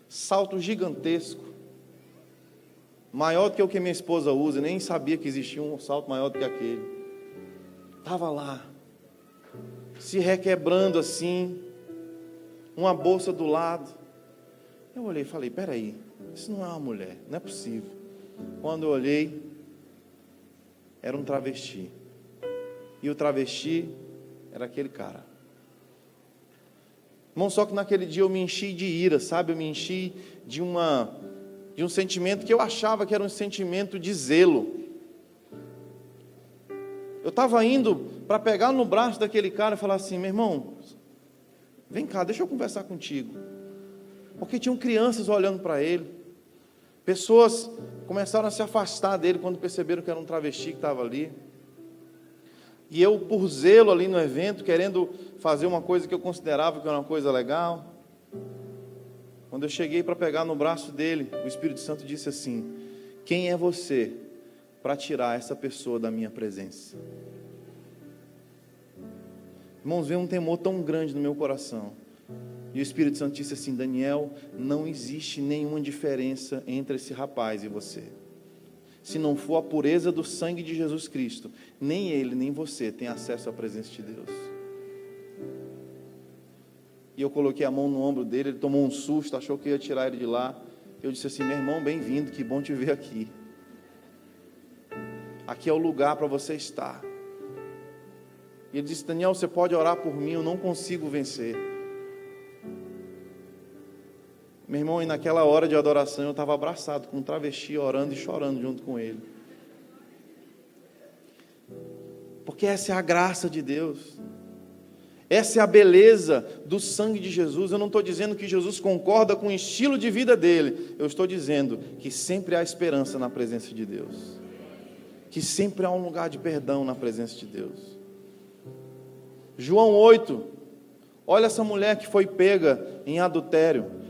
salto gigantesco, maior do que o que minha esposa usa, nem sabia que existia um salto maior do que aquele. Estava lá, se requebrando assim, uma bolsa do lado. Eu olhei e falei: peraí, isso não é uma mulher, não é possível. Quando eu olhei, era um travesti, e o travesti era aquele cara. Irmão, só que naquele dia eu me enchi de ira, sabe? Eu me enchi de um sentimento que eu achava que era um sentimento de zelo. Eu estava indo para pegar no braço daquele cara e falar assim: meu irmão, vem cá, deixa eu conversar contigo. Porque tinham crianças olhando para ele. Pessoas começaram a se afastar dele quando perceberam que era um travesti que estava ali. E eu, por zelo ali no evento, querendo fazer uma coisa que eu considerava que era uma coisa legal, quando eu cheguei para pegar no braço dele, o Espírito Santo disse assim: quem é você para tirar essa pessoa da minha presença? Irmãos, veio um temor tão grande no meu coração. E o Espírito Santo disse assim: Daniel, não existe nenhuma diferença entre esse rapaz e você. Se não for a pureza do sangue de Jesus Cristo, nem ele, nem você tem acesso à presença de Deus. E eu coloquei a mão no ombro dele, ele tomou um susto, achou que ia tirar ele de lá. Eu disse assim: meu irmão, bem-vindo, que bom te ver aqui. Aqui é o lugar para você estar. E ele disse: Daniel, você pode orar por mim, eu não consigo vencer. Meu irmão, e naquela hora de adoração eu estava abraçado com um travesti, orando e chorando junto com ele. Porque essa é a graça de Deus. Essa é a beleza do sangue de Jesus. Eu não estou dizendo que Jesus concorda com o estilo de vida dele. Eu estou dizendo que sempre há esperança na presença de Deus. Que sempre há um lugar de perdão na presença de Deus. João 8. Olha essa mulher que foi pega em adultério.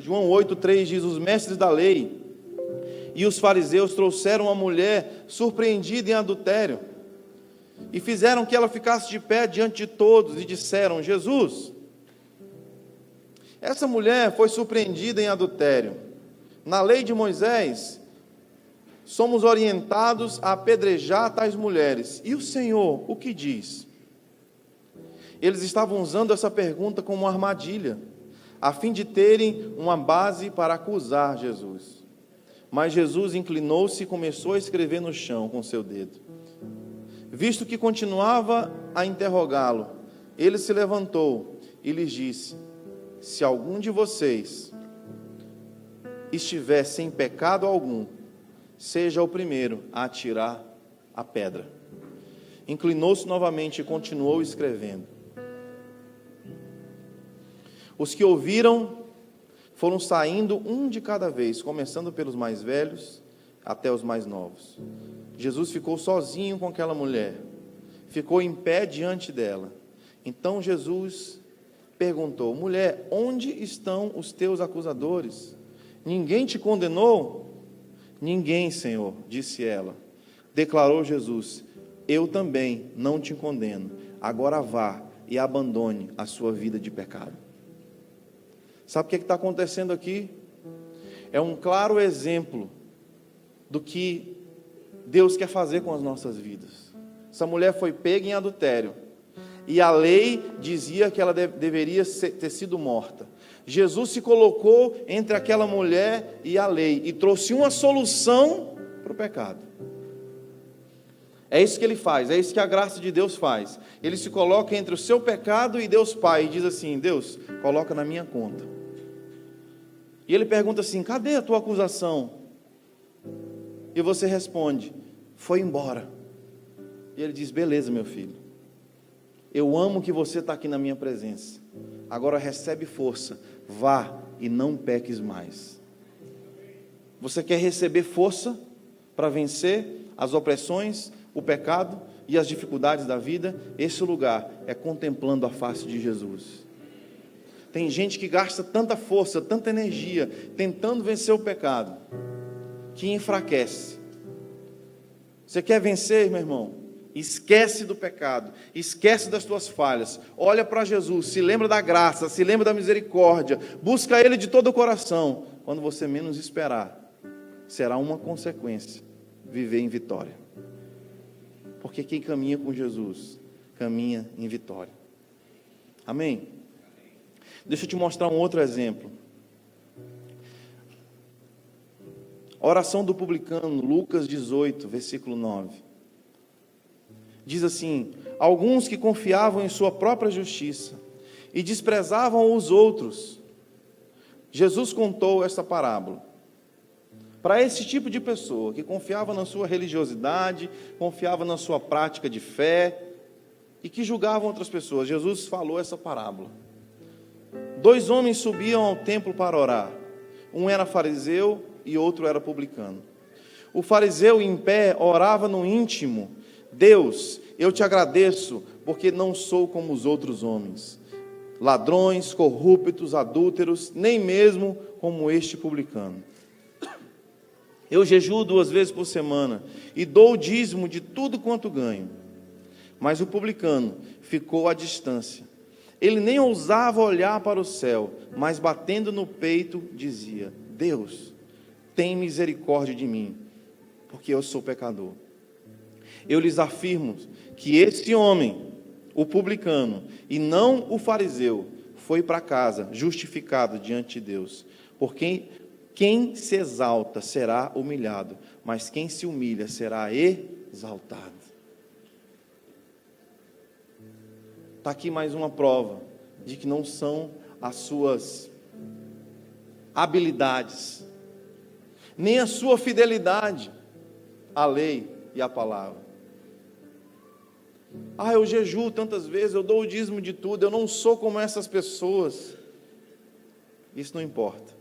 João 8,3 diz: os mestres da lei e os fariseus trouxeram uma mulher surpreendida em adultério e fizeram que ela ficasse de pé diante de todos e disseram: Jesus, essa mulher foi surpreendida em adultério. Na lei de Moisés, somos orientados a apedrejar tais mulheres. E o Senhor, o que diz? Eles estavam usando essa pergunta como uma armadilha, a fim de terem uma base para acusar Jesus. Mas Jesus inclinou-se e começou a escrever no chão com seu dedo. Visto que continuava a interrogá-lo, ele se levantou e lhes disse: se algum de vocês estiver sem pecado algum, seja o primeiro a atirar a pedra. Inclinou-se novamente e continuou escrevendo. Os que ouviram foram saindo um de cada vez, começando pelos mais velhos até os mais novos. Jesus ficou sozinho com aquela mulher, ficou em pé diante dela. Então Jesus perguntou: mulher, onde estão os teus acusadores? Ninguém te condenou? Ninguém, Senhor, disse ela. Declarou Jesus: eu também não te condeno. Agora vá e abandone a sua vida de pecado. Sabe o que está acontecendo aqui? É um claro exemplo do que Deus quer fazer com as nossas vidas. Essa mulher foi pega em adultério, e a lei dizia que ela deveria ter sido morta. Jesus se colocou entre aquela mulher e a lei, e trouxe uma solução para o pecado. É isso que ele faz, é isso que a graça de Deus faz. Ele se coloca entre o seu pecado e Deus Pai, e diz assim: Deus, coloca na minha conta. E ele pergunta assim: cadê a tua acusação? E você responde: foi embora. E ele diz: beleza, meu filho, eu amo que você está aqui na minha presença. Agora recebe força, vá e não peques mais. Você quer receber força para vencer as opressões, o pecado e as dificuldades da vida? Esse lugar é contemplando a face de Jesus. Tem gente que gasta tanta força, tanta energia, tentando vencer o pecado, que enfraquece. Você quer vencer, meu irmão? Esquece do pecado, esquece das tuas falhas, olha para Jesus, se lembra da graça, se lembra da misericórdia, busca Ele de todo o coração. Quando você menos esperar, será uma consequência viver em vitória. Porque quem caminha com Jesus, caminha em vitória. Amém? Deixa eu te mostrar um outro exemplo. A oração do publicano, Lucas 18, versículo 9. Diz assim: alguns que confiavam em sua própria justiça e desprezavam os outros. Jesus contou essa parábola para esse tipo de pessoa que confiava na sua religiosidade, confiava na sua prática de fé e que julgavam outras pessoas. Jesus falou essa parábola. 2 homens subiam ao templo para orar. Um era fariseu e outro era publicano. O fariseu, em pé, orava no íntimo: Deus, eu te agradeço, porque não sou como os outros homens, ladrões, corruptos, adúlteros, nem mesmo como este publicano. Eu jejuo 2 vezes por semana e dou o dízimo de tudo quanto ganho. Mas o publicano ficou à distância. Ele nem ousava olhar para o céu, mas batendo no peito dizia: Deus, tem misericórdia de mim, porque eu sou pecador. Eu lhes afirmo que esse homem, o publicano, e não o fariseu, foi para casa justificado diante de Deus. Porque quem se exalta será humilhado, mas quem se humilha será exaltado. Está aqui mais uma prova de que não são as suas habilidades, nem a sua fidelidade à lei e à palavra. Eu jejuo tantas vezes, eu dou o dízimo de tudo, eu não sou como essas pessoas. Isso não importa.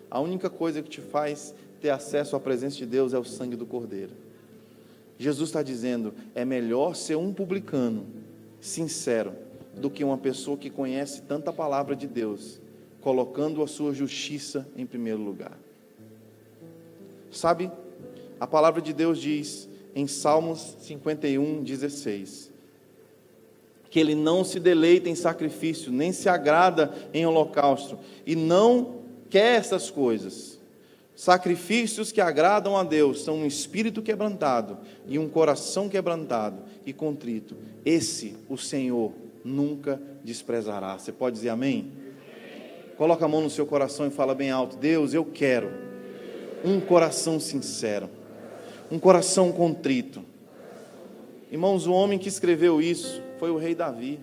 A única coisa que te faz ter acesso à presença de Deus é o sangue do Cordeiro. Jesus está dizendo: é melhor ser um publicano sincero do que uma pessoa que conhece tanta palavra de Deus, colocando a sua justiça em primeiro lugar. Sabe, a palavra de Deus diz em Salmos 51:16, que Ele não se deleita em sacrifício, nem se agrada em holocausto, e não quer essas coisas. Sacrifícios que agradam a Deus são um espírito quebrantado e um coração quebrantado e contrito. Esse o Senhor nunca desprezará. Você pode dizer amém? Coloca a mão no seu coração e fala bem alto: Deus, eu quero um coração sincero, um coração contrito. Irmãos, o homem que escreveu isso foi o rei Davi.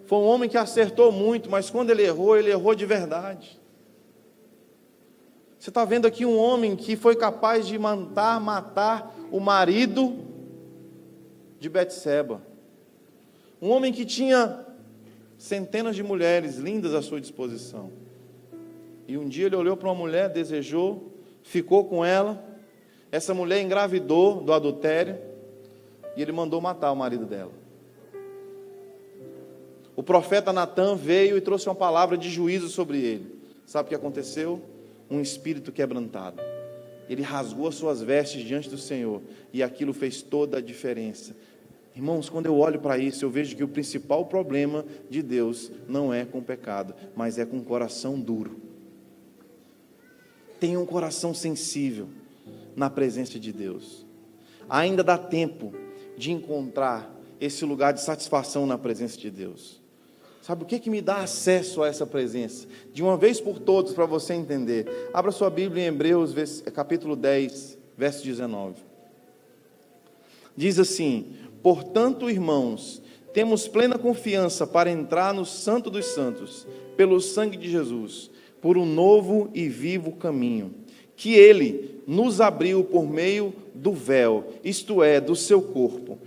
Foi um homem que acertou muito, mas quando ele errou de verdade. Você está vendo aqui um homem que foi capaz de matar o marido de Betseba. Um homem que tinha centenas de mulheres lindas à sua disposição. E um dia ele olhou para uma mulher, desejou, ficou com ela. Essa mulher engravidou do adultério e ele mandou matar o marido dela. O profeta Natã veio e trouxe uma palavra de juízo sobre ele. Sabe o que aconteceu? Um espírito quebrantado. Ele rasgou as suas vestes diante do Senhor e aquilo fez toda a diferença. Irmãos, quando eu olho para isso, eu vejo que o principal problema de Deus não é com o pecado, mas é com um coração duro. Tenha um coração sensível na presença de Deus. Ainda dá tempo de encontrar esse lugar de satisfação na presença de Deus. Sabe o que me dá acesso a essa presença? De uma vez por todas, para você entender. Abra sua Bíblia em Hebreus, capítulo 10, verso 19. Diz assim: portanto, irmãos, temos plena confiança para entrar no Santo dos Santos, pelo sangue de Jesus, por um novo e vivo caminho, que Ele nos abriu por meio do véu, isto é, do seu corpo.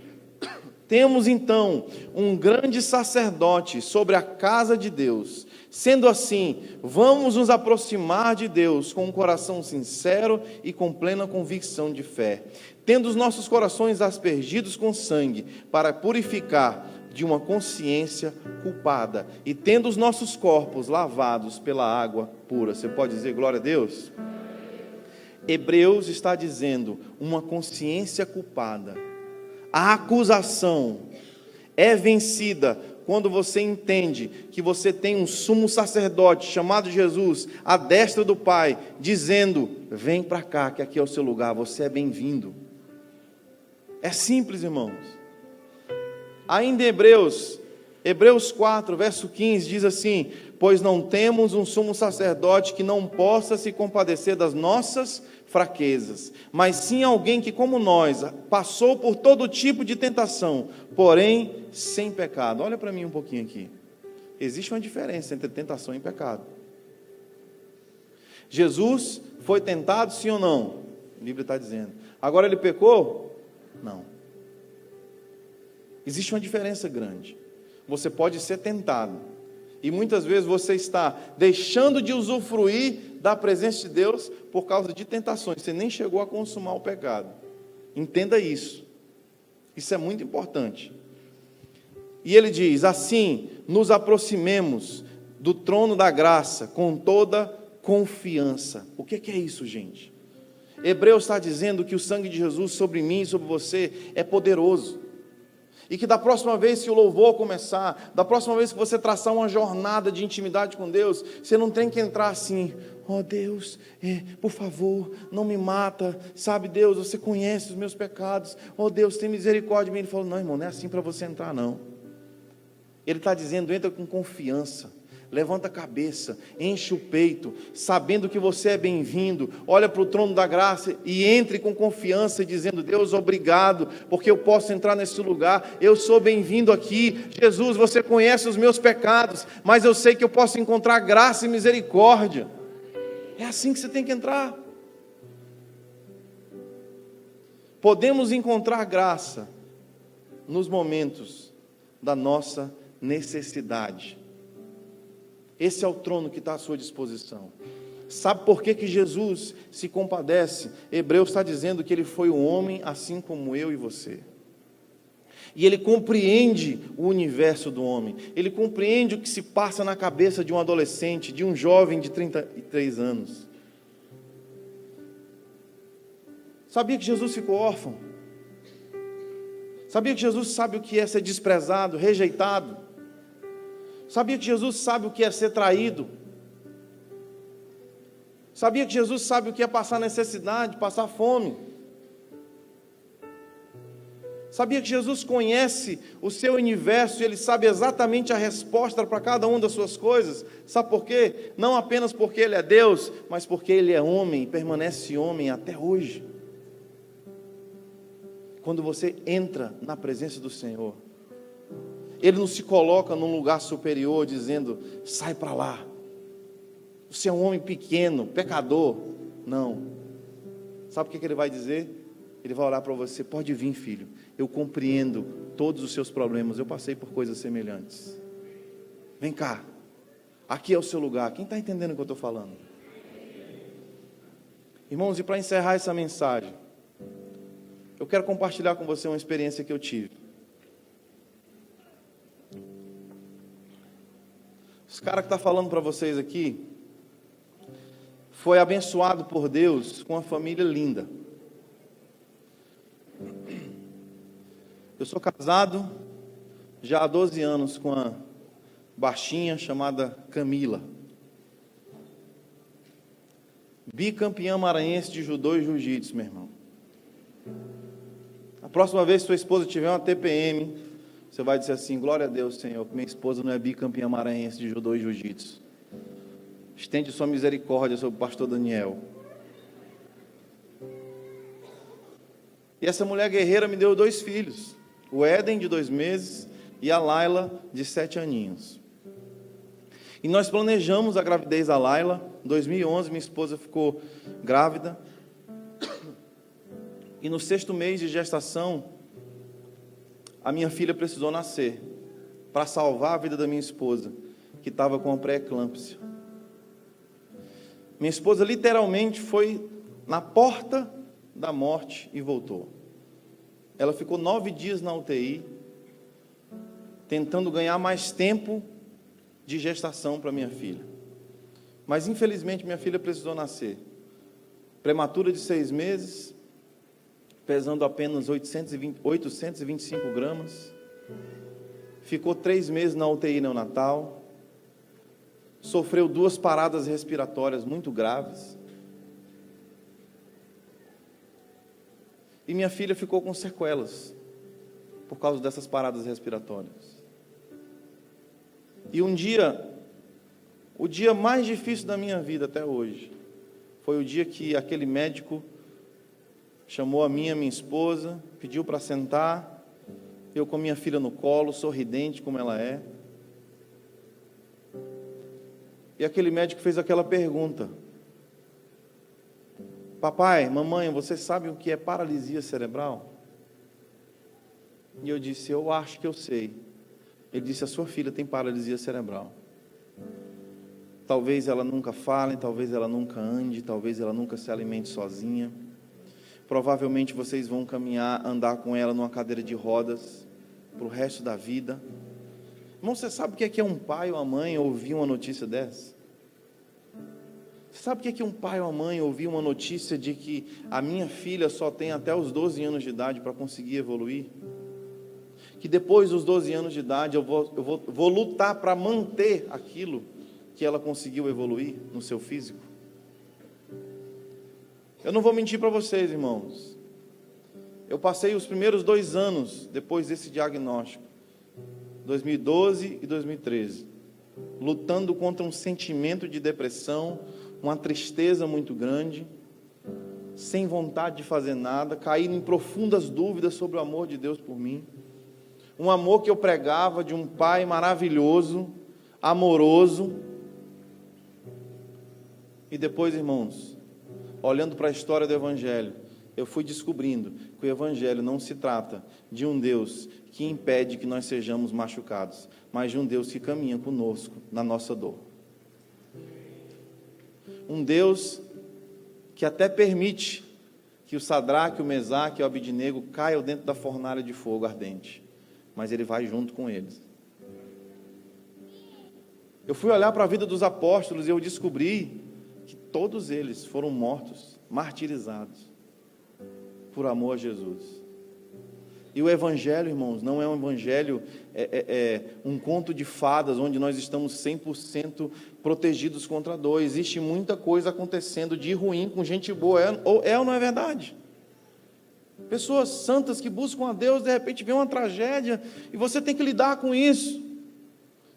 Temos então um grande sacerdote sobre a casa de Deus. Sendo assim, vamos nos aproximar de Deus com um coração sincero e com plena convicção de fé, tendo os nossos corações aspergidos com sangue, para purificar de uma consciência culpada, e tendo os nossos corpos lavados pela água pura. Você pode dizer glória a Deus? Hebreus está dizendo uma consciência culpada. A acusação é vencida quando você entende que você tem um sumo sacerdote chamado Jesus, à destra do Pai, dizendo: vem para cá, que aqui é o seu lugar, você é bem-vindo. É simples, irmãos. Ainda em Hebreus 4, verso 15, diz assim: pois não temos um sumo sacerdote que não possa se compadecer das nossas fraquezas, mas sim alguém que, como nós, passou por todo tipo de tentação, porém sem pecado. Olha para mim um pouquinho aqui. Existe uma diferença entre tentação e pecado. Jesus foi tentado, sim ou não? A Bíblia está dizendo. Agora ele pecou? Não. Existe uma diferença grande. Você pode ser tentado, e muitas vezes você está deixando de usufruir da presença de Deus por causa de tentações. Você nem chegou a consumar o pecado. Entenda isso. Isso é muito importante. E ele diz: assim, nos aproximemos do trono da graça com toda confiança. O que é isso, gente? Hebreus está dizendo que o sangue de Jesus sobre mim e sobre você é poderoso. E que da próxima vez que o louvor começar, da próxima vez que você traçar uma jornada de intimidade com Deus, você não tem que entrar assim: ó Deus, por favor, não me mata, sabe Deus, você conhece os meus pecados, ó Deus, tem misericórdia de mim. Ele falou: não, irmão, não é assim para você entrar, não. Ele está dizendo: entra com confiança, levanta a cabeça, enche o peito, sabendo que você é bem-vindo, olha para o trono da graça e entre com confiança, dizendo: Deus, obrigado, porque eu posso entrar nesse lugar, eu sou bem-vindo aqui. Jesus, você conhece os meus pecados, mas eu sei que eu posso encontrar graça e misericórdia. É assim que você tem que entrar. Podemos encontrar graça nos momentos da nossa necessidade. Esse é o trono que está à sua disposição. Sabe por que Jesus se compadece? Hebreus está dizendo que ele foi um homem assim como eu e você. E ele compreende o universo do homem. Ele compreende o que se passa na cabeça de um adolescente, de um jovem de 33 anos. Sabia que Jesus ficou órfão? Sabia que Jesus sabe o que é ser desprezado, rejeitado? Sabia que Jesus sabe o que é ser traído? Sabia que Jesus sabe o que é passar necessidade, passar fome? Sabia que Jesus conhece o seu universo e Ele sabe exatamente a resposta para cada uma das suas coisas? Sabe por quê? Não apenas porque Ele é Deus, mas porque Ele é homem e permanece homem até hoje. Quando você entra na presença do Senhor, Ele não se coloca num lugar superior dizendo: sai para lá, você é um homem pequeno, pecador. Não. Sabe o que Ele vai dizer? Ele vai orar para você: pode vir, filho, eu compreendo todos os seus problemas, eu passei por coisas semelhantes. Vem cá, aqui é o seu lugar. Quem está entendendo o que eu estou falando? Irmãos, e para encerrar essa mensagem, eu quero compartilhar com você uma experiência que eu tive. Esse cara que está falando para vocês aqui foi abençoado por Deus com uma família linda. Eu sou casado já há 12 anos com uma baixinha chamada Camila, bicampeã maranhense de judô e jiu-jitsu, meu irmão. A próxima vez que sua esposa tiver uma TPM, você vai dizer assim: glória a Deus, Senhor, que minha esposa não é bicampeã maranhense de judô e jiu-jitsu. Estende sua misericórdia sobre o pastor Daniel. E essa mulher guerreira me deu 2 filhos, o Éden, de 2 meses, e a Laila, de 7 aninhos. E nós planejamos a gravidez da Laila. Em 2011, minha esposa ficou grávida. E no 6º mês de gestação, a minha filha precisou nascer para salvar a vida da minha esposa, que estava com a pré-eclâmpsia. Minha esposa literalmente foi na porta da morte e voltou. Ela ficou 9 dias na UTI, tentando ganhar mais tempo de gestação para minha filha. Mas infelizmente minha filha precisou nascer. Prematura de 6 meses, pesando apenas 825 gramas. Ficou 3 meses na UTI neonatal. Sofreu 2 paradas respiratórias muito graves. E minha filha ficou com sequelas por causa dessas paradas respiratórias. E um dia, o dia mais difícil da minha vida até hoje, foi o dia que aquele médico chamou a minha esposa, pediu para sentar, eu com minha filha no colo, sorridente como ela é. E aquele médico fez aquela pergunta: papai, mamãe, vocês sabem o que é paralisia cerebral? E eu disse: eu acho que eu sei. Ele disse: a sua filha tem paralisia cerebral. Talvez ela nunca fale, talvez ela nunca ande, talvez ela nunca se alimente sozinha. Provavelmente vocês vão andar com ela numa cadeira de rodas para o resto da vida. Irmão, você sabe o que é um pai ou uma mãe ouvir uma notícia dessa? Você sabe o que é um pai ou uma mãe ouvir uma notícia de que a minha filha só tem até os 12 anos de idade para conseguir evoluir? Que depois dos 12 anos de idade eu vou lutar para manter aquilo que ela conseguiu evoluir no seu físico? Eu não vou mentir para vocês, irmãos. Eu passei os primeiros 2 anos depois desse diagnóstico, 2012 e 2013, lutando contra um sentimento de depressão, uma tristeza muito grande, sem vontade de fazer nada, caindo em profundas dúvidas sobre o amor de Deus por mim. Um amor que eu pregava de um pai maravilhoso, amoroso. E depois, irmãos, olhando para a história do Evangelho, eu fui descobrindo que o Evangelho não se trata de um Deus que impede que nós sejamos machucados, mas de um Deus que caminha conosco na nossa dor. Um Deus que até permite que o Sadraque, o Mesaque e o Abidnego caiam dentro da fornalha de fogo ardente, mas Ele vai junto com eles. Eu fui olhar para a vida dos apóstolos e eu descobri que todos eles foram mortos, martirizados, por amor a Jesus. E o Evangelho, irmãos, não é um Evangelho, um conto de fadas, onde nós estamos 100% protegidos contra a dor. Existe muita coisa acontecendo de ruim com gente boa, ou não é verdade? Pessoas santas que buscam a Deus, de repente vem uma tragédia, e você tem que lidar com isso.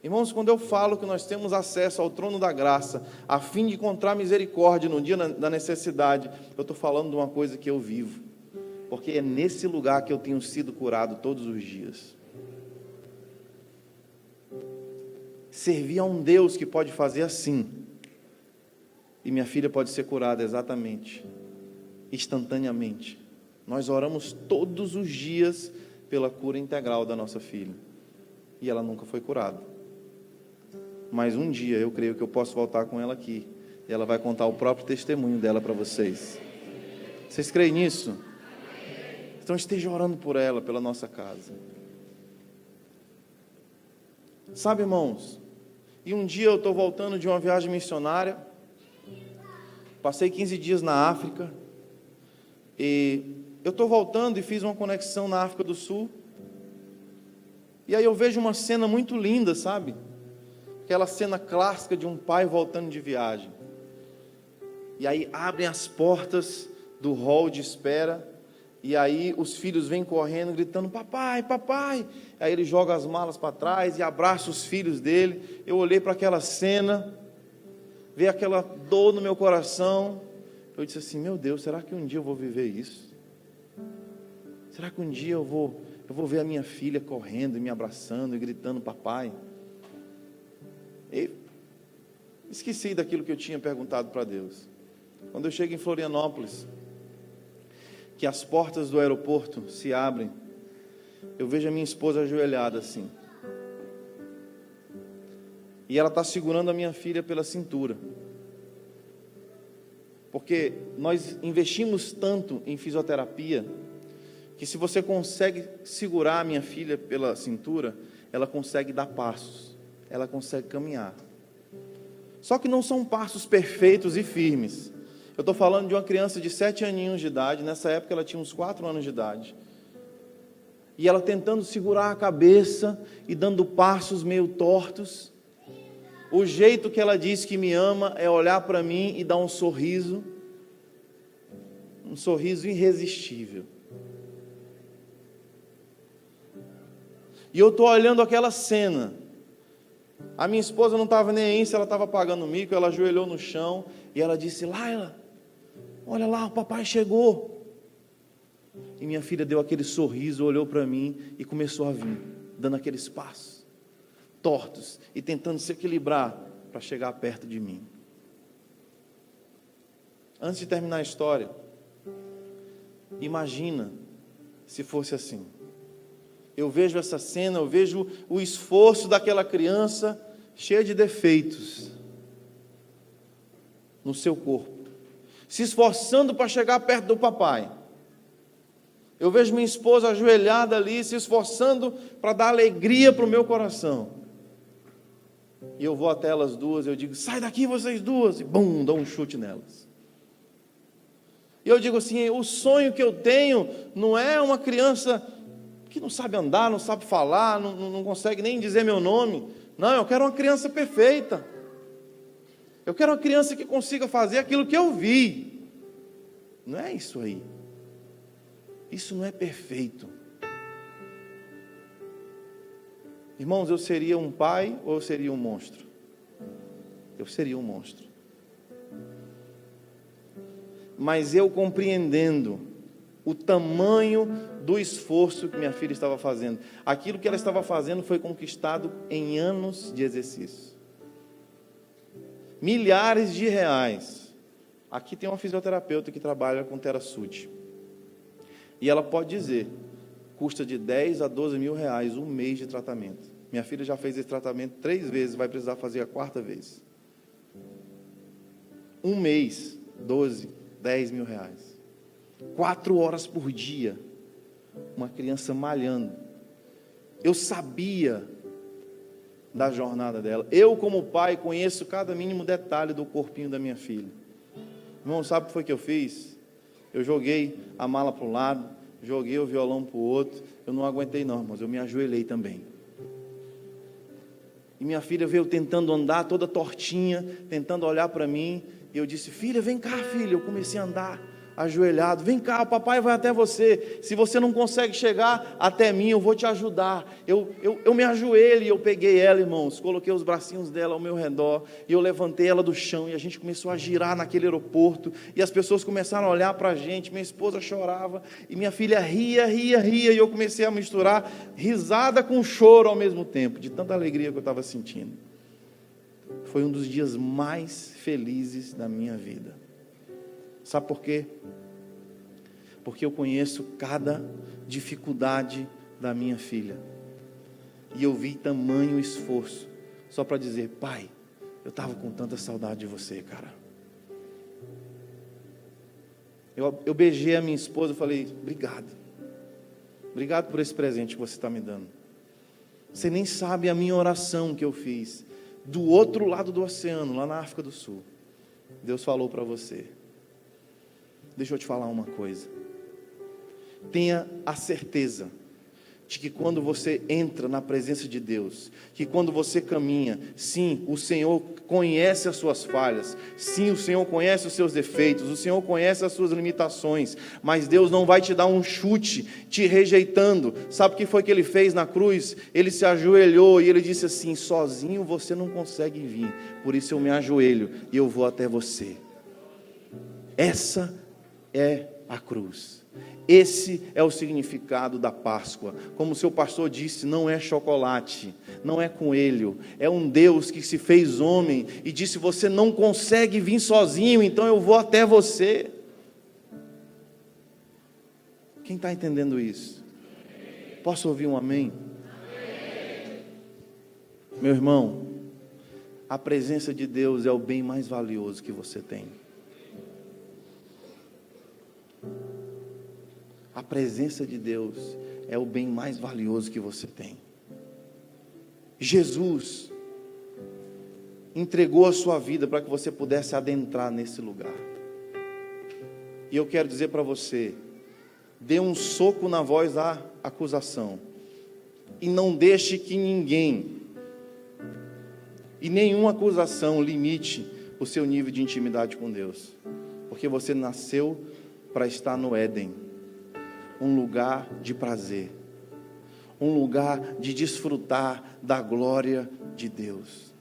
Irmãos, quando eu falo que nós temos acesso ao trono da graça, a fim de encontrar misericórdia no dia da necessidade, eu estou falando de uma coisa que eu vivo, porque é nesse lugar que eu tenho sido curado todos os dias. Servir a um Deus que pode fazer assim, e minha filha pode ser curada exatamente, instantaneamente. Nós oramos todos os dias pela cura integral da nossa filha, e ela nunca foi curada. Mas um dia eu creio que eu posso voltar com ela aqui, e ela vai contar o próprio testemunho dela para vocês. Vocês creem nisso? Então esteja orando por ela, pela nossa casa. Sabe, irmãos, e um dia eu estou voltando de uma viagem missionária, passei 15 dias na África, e eu estou voltando e fiz uma conexão na África do Sul, e aí eu vejo uma cena muito linda, sabe? Aquela cena clássica de um pai voltando de viagem. E aí abrem as portas do hall de espera, e aí os filhos vêm correndo, gritando: papai, papai. Aí ele joga as malas para trás e abraça os filhos dele. Eu olhei para aquela cena, vi aquela dor no meu coração. Eu disse assim: meu Deus, será que um dia eu vou viver isso? Será que um dia eu vou ver a minha filha correndo e me abraçando e gritando: papai? E esqueci daquilo que eu tinha perguntado para Deus. Quando eu chego em Florianópolis, que as portas do aeroporto se abrem, eu vejo a minha esposa ajoelhada assim. E ela está segurando a minha filha pela cintura. Porque nós investimos tanto em fisioterapia, que se você consegue segurar a minha filha pela cintura, ela consegue dar passos, ela consegue caminhar. Só que não são passos perfeitos e firmes. Eu estou falando de uma criança de 7 aninhos de idade, nessa época ela tinha uns 4 anos de idade. E ela tentando segurar a cabeça e dando passos meio tortos. O jeito que ela diz que me ama é olhar para mim e dar um sorriso irresistível. E eu estou olhando aquela cena. A minha esposa não estava nem aí se ela estava pagando mico, ela ajoelhou no chão e ela disse: Laila, olha lá, o papai chegou. E minha filha deu aquele sorriso, olhou para mim e começou a vir, dando aqueles passos tortos e tentando se equilibrar para chegar perto de mim. Antes de terminar a história, imagina se fosse assim. Eu vejo essa cena, eu vejo o esforço daquela criança cheia de defeitos no seu corpo, se esforçando para chegar perto do papai. Eu vejo minha esposa ajoelhada ali, se esforçando para dar alegria para o meu coração. E eu vou até elas duas, eu digo: sai daqui vocês duas, e bum, dou um chute nelas. E eu digo assim: o sonho que eu tenho não é uma criança que não sabe andar, não sabe falar, não consegue nem dizer meu nome. Não, eu quero uma criança perfeita. Eu quero uma criança que consiga fazer aquilo que eu vi. Não é isso aí. Isso não é perfeito. Irmãos, eu seria um pai ou eu seria um monstro? Eu seria um monstro. Mas eu compreendendo o tamanho do esforço que minha filha estava fazendo, aquilo que ela estava fazendo foi conquistado em anos de exercício. Milhares de reais. Aqui tem uma fisioterapeuta que trabalha com TeraSud. E ela pode dizer, custa de 10 a 12 mil reais um mês de tratamento. Minha filha já fez esse tratamento 3 vezes, vai precisar fazer a 4ª vez. Um mês, 12, 10 mil reais. 4 horas por dia, uma criança malhando. Eu sabia da jornada dela. Eu, como pai, conheço cada mínimo detalhe do corpinho da minha filha. Irmão, sabe o que foi que eu fiz? Eu joguei a mala para um lado, joguei o violão para o outro. Eu não aguentei não, irmãos, eu me ajoelhei também. E minha filha veio tentando andar toda tortinha, tentando olhar para mim. E eu disse: filha, vem cá, filha. Eu comecei a andar ajoelhado. Vem cá, o papai vai até você. Se você não consegue chegar até mim, eu vou te ajudar. Eu me ajoelho e eu peguei ela, irmãos. Coloquei os bracinhos dela ao meu redor. E eu levantei ela do chão. E a gente começou a girar naquele aeroporto. E as pessoas começaram a olhar para a gente. Minha esposa chorava. E minha filha ria. E eu comecei a misturar risada com choro ao mesmo tempo. De tanta alegria que eu estava sentindo. Foi um dos dias mais felizes da minha vida. Sabe por quê? Porque eu conheço cada dificuldade da minha filha. E eu vi tamanho esforço. Só para dizer: pai, eu estava com tanta saudade de você, cara. Eu beijei a minha esposa e falei: obrigado. Obrigado por esse presente que você está me dando. Você nem sabe a minha oração que eu fiz. Do outro lado do oceano, lá na África do Sul. Deus falou para você: deixa eu te falar uma coisa. Tenha a certeza de que quando você entra na presença de Deus, que quando você caminha, sim, o Senhor conhece as suas falhas, sim, o Senhor conhece os seus defeitos, o Senhor conhece as suas limitações, mas Deus não vai te dar um chute te rejeitando. Sabe o que foi que Ele fez na cruz? Ele se ajoelhou e Ele disse assim: sozinho você não consegue vir, por isso eu me ajoelho e eu vou até você. Essa é a cruz. Esse é o significado da Páscoa. Como o seu pastor disse, não é chocolate, não é coelho, é um Deus que se fez homem e disse: você não consegue vir sozinho, então eu vou até você. Quem está entendendo isso? Posso ouvir um amém? Amém. Meu irmão, a presença de Deus é o bem mais valioso que você tem. A presença de Deus é o bem mais valioso que você tem. Jesus entregou a sua vida para que você pudesse adentrar nesse lugar. E eu quero dizer para você, dê um soco na voz da acusação. E não deixe que ninguém e nenhuma acusação limite o seu nível de intimidade com Deus. Porque você nasceu para estar no Éden, um lugar de prazer, um lugar de desfrutar da glória de Deus.